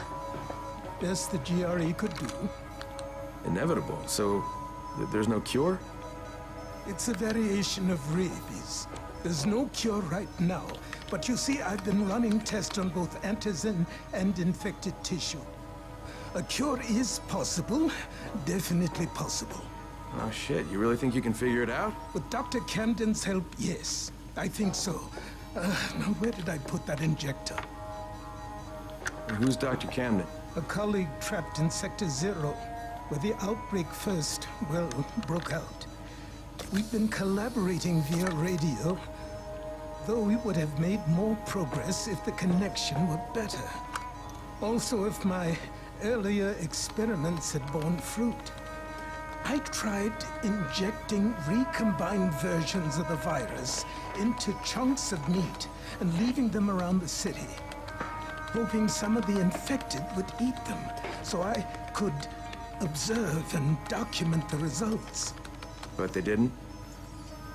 Best the GRE could do. Inevitable? So there's no cure? It's a variation of rabies. There's no cure right now. But you see, I've been running tests on both Antizin and infected tissue. A cure is possible. Definitely possible. Oh shit, you really think you can figure it out? With Dr. Camden's help, yes. I think so. Now, where did I put that injector? Who's Dr. Camden? A colleague trapped in Sector 0, where the outbreak first, broke out. We've been collaborating via radio, though we would have made more progress if the connection were better. Also, if my earlier experiments had borne fruit. I tried injecting recombined versions of the virus into chunks of meat and leaving them around the city, hoping some of the infected would eat them so I could observe and document the results. But they didn't?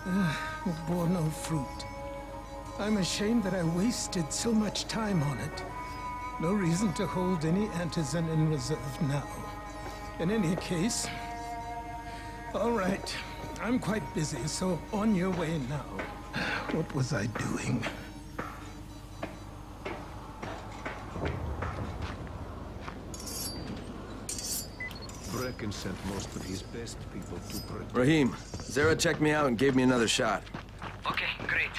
It bore no fruit. I'm ashamed that I wasted so much time on it. No reason to hold any Antizin in reserve now. In any case, all right. I'm quite busy, so on your way now. What was I doing? Brecken sent most of his best people to protect. Rahim, Zera checked me out and gave me another shot. Okay, great.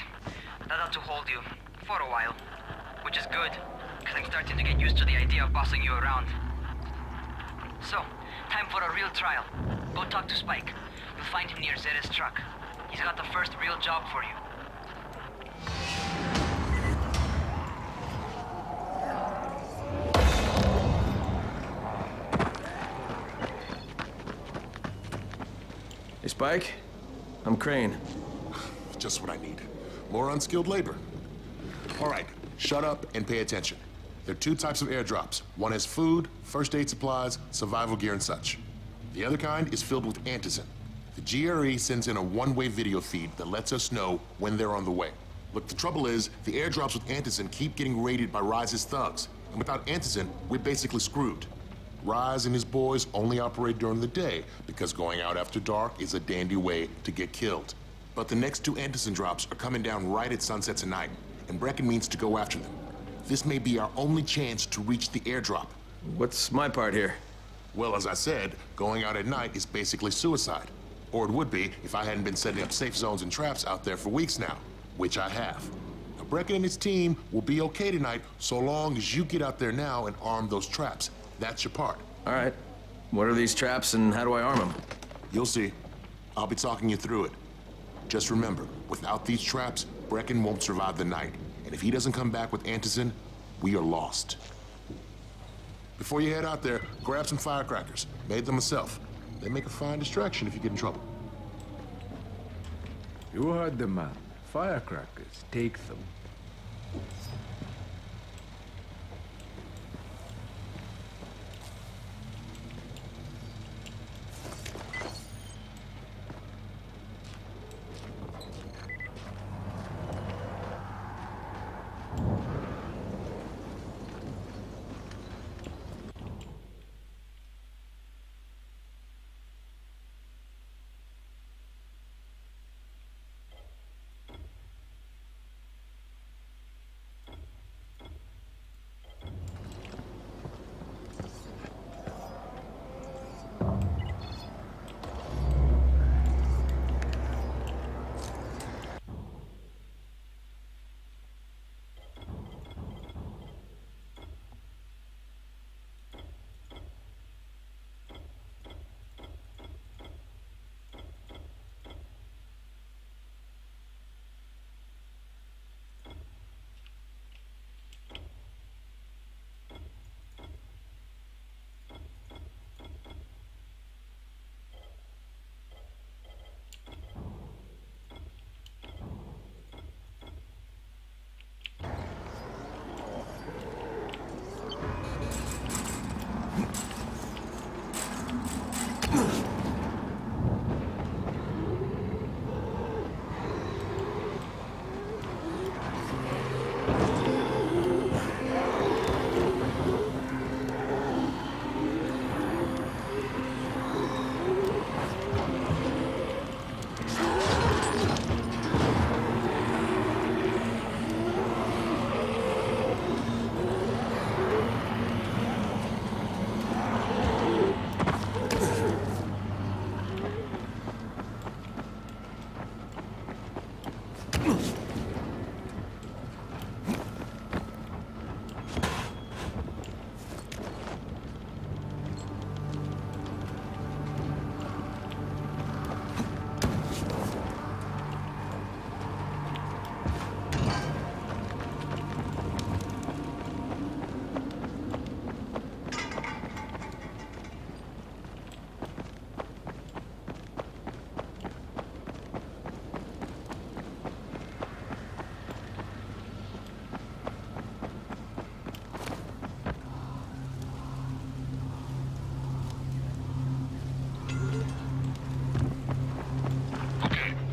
That ought to hold you. For a while. which is good, because I'm starting to get used to the idea of bossing you around. So, time for a real trial. Go talk to Spike. You'll find him near Zeta's truck. He's got the first real job for you. Hey, Spike. I'm Crane. Just what I need. More unskilled labor. All right, shut up and pay attention. There are 2 types of airdrops. One has food, first aid supplies, survival gear, and such. The other kind is filled with antizin. The GRE sends in a one-way video feed that lets us know when they're on the way. Look, the trouble is, the airdrops with antizin keep getting raided by Rise's thugs. And without antizin, we're basically screwed. Rise and his boys only operate during the day because going out after dark is a dandy way to get killed. But the next 2 antizin drops are coming down right at sunset tonight, and Brecken means to go after them. This may be our only chance to reach the airdrop. What's my part here? Well, as I said, going out at night is basically suicide. Or it would be if I hadn't been setting up safe zones and traps out there for weeks now, which I have. Now, Brecken and his team will be okay tonight so long as you get out there now and arm those traps. That's your part. All right. What are these traps and how do I arm them? You'll see. I'll be talking you through it. Just remember, without these traps, Brecken won't survive the night. And if he doesn't come back with antizin, we are lost. Before you head out there, grab some firecrackers. Made them myself. They make a fine distraction if you get in trouble. You heard the man. Firecrackers. Take them.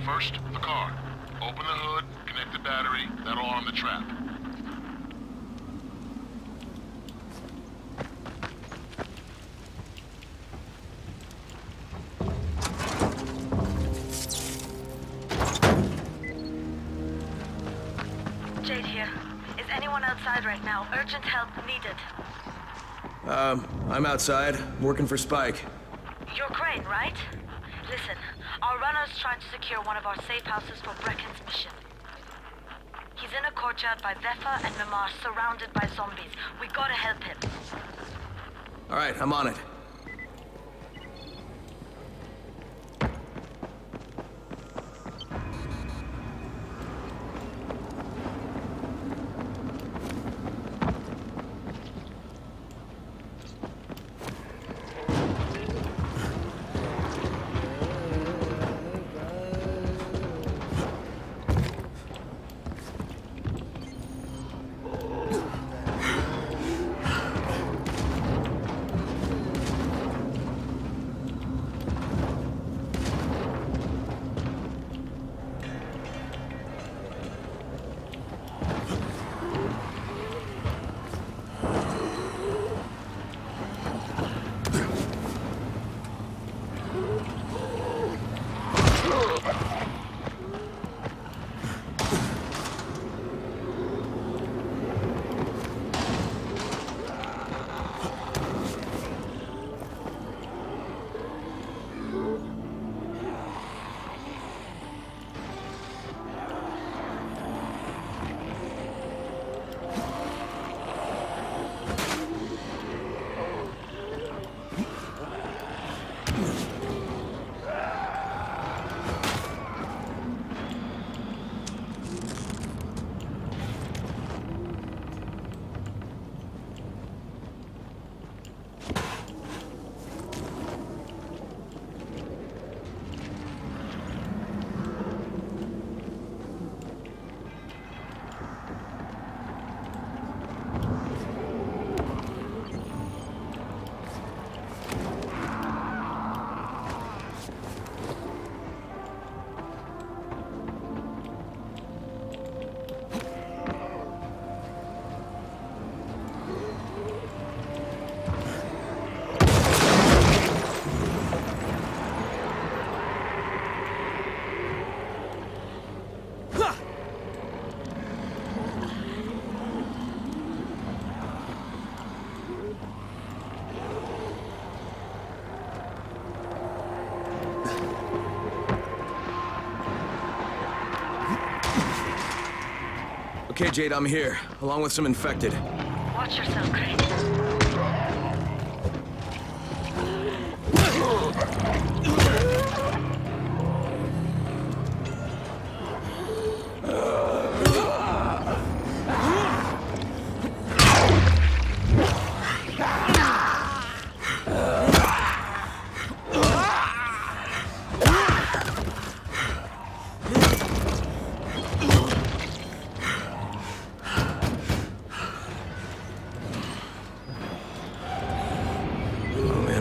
First, the car. Open the hood, connect the battery, that'll arm the trap. Jade here. Is anyone outside right now? Urgent help needed. I'm outside, working for Spike. You're Crane, right? Listen, our runner's trying to secure one of our safe houses for Brecken's mission. He's in a courtyard by Vefa and Mimar, surrounded by zombies. We gotta help him. All right, I'm on it. Okay, Jade, I'm here, along with some infected. Watch yourself, Crane.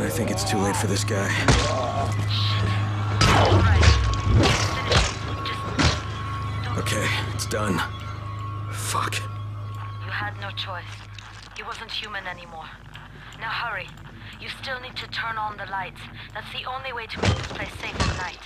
I think it's too late for this guy. Okay, it's done. Fuck. You had no choice. He wasn't human anymore. Now hurry. You still need to turn on the lights. That's the only way to make this place safe at night.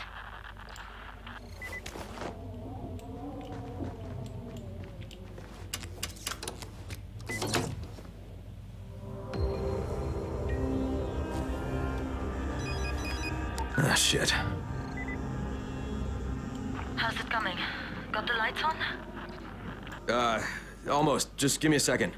Ah, shit. How's it coming? Got the lights on? Almost. Just give me a second.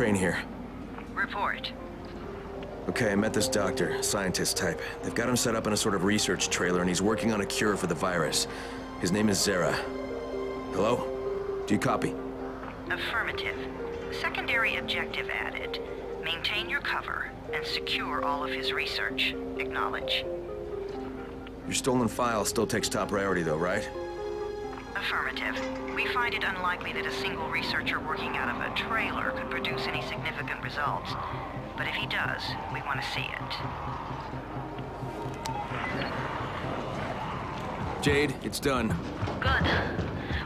Crane here. Report. Okay, I met this doctor, scientist type. They've got him set up in a sort of research trailer, and he's working on a cure for the virus. His name is Zera. Hello? Do you copy? Affirmative. Secondary objective added. Maintain your cover and secure all of his research. Acknowledge. Your stolen file still takes top priority, though, right? Affirmative. We find it unlikely that a single researcher working out of a trailer could produce any significant results. But if he does, we want to see it. Jade, it's done. Good.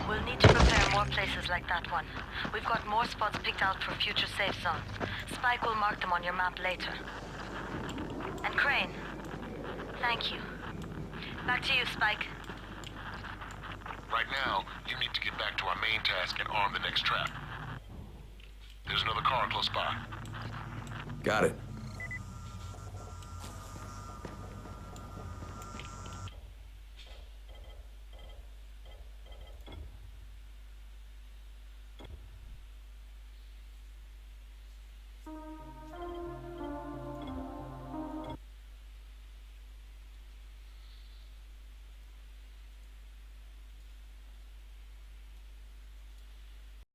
We'll need to prepare more places like that one. We've got more spots picked out for future safe zones. Spike will mark them on your map later. And Crane, thank you. Back to you, Spike. Right now, you need to get back to our main task and arm the next trap. There's another car close by. Got it.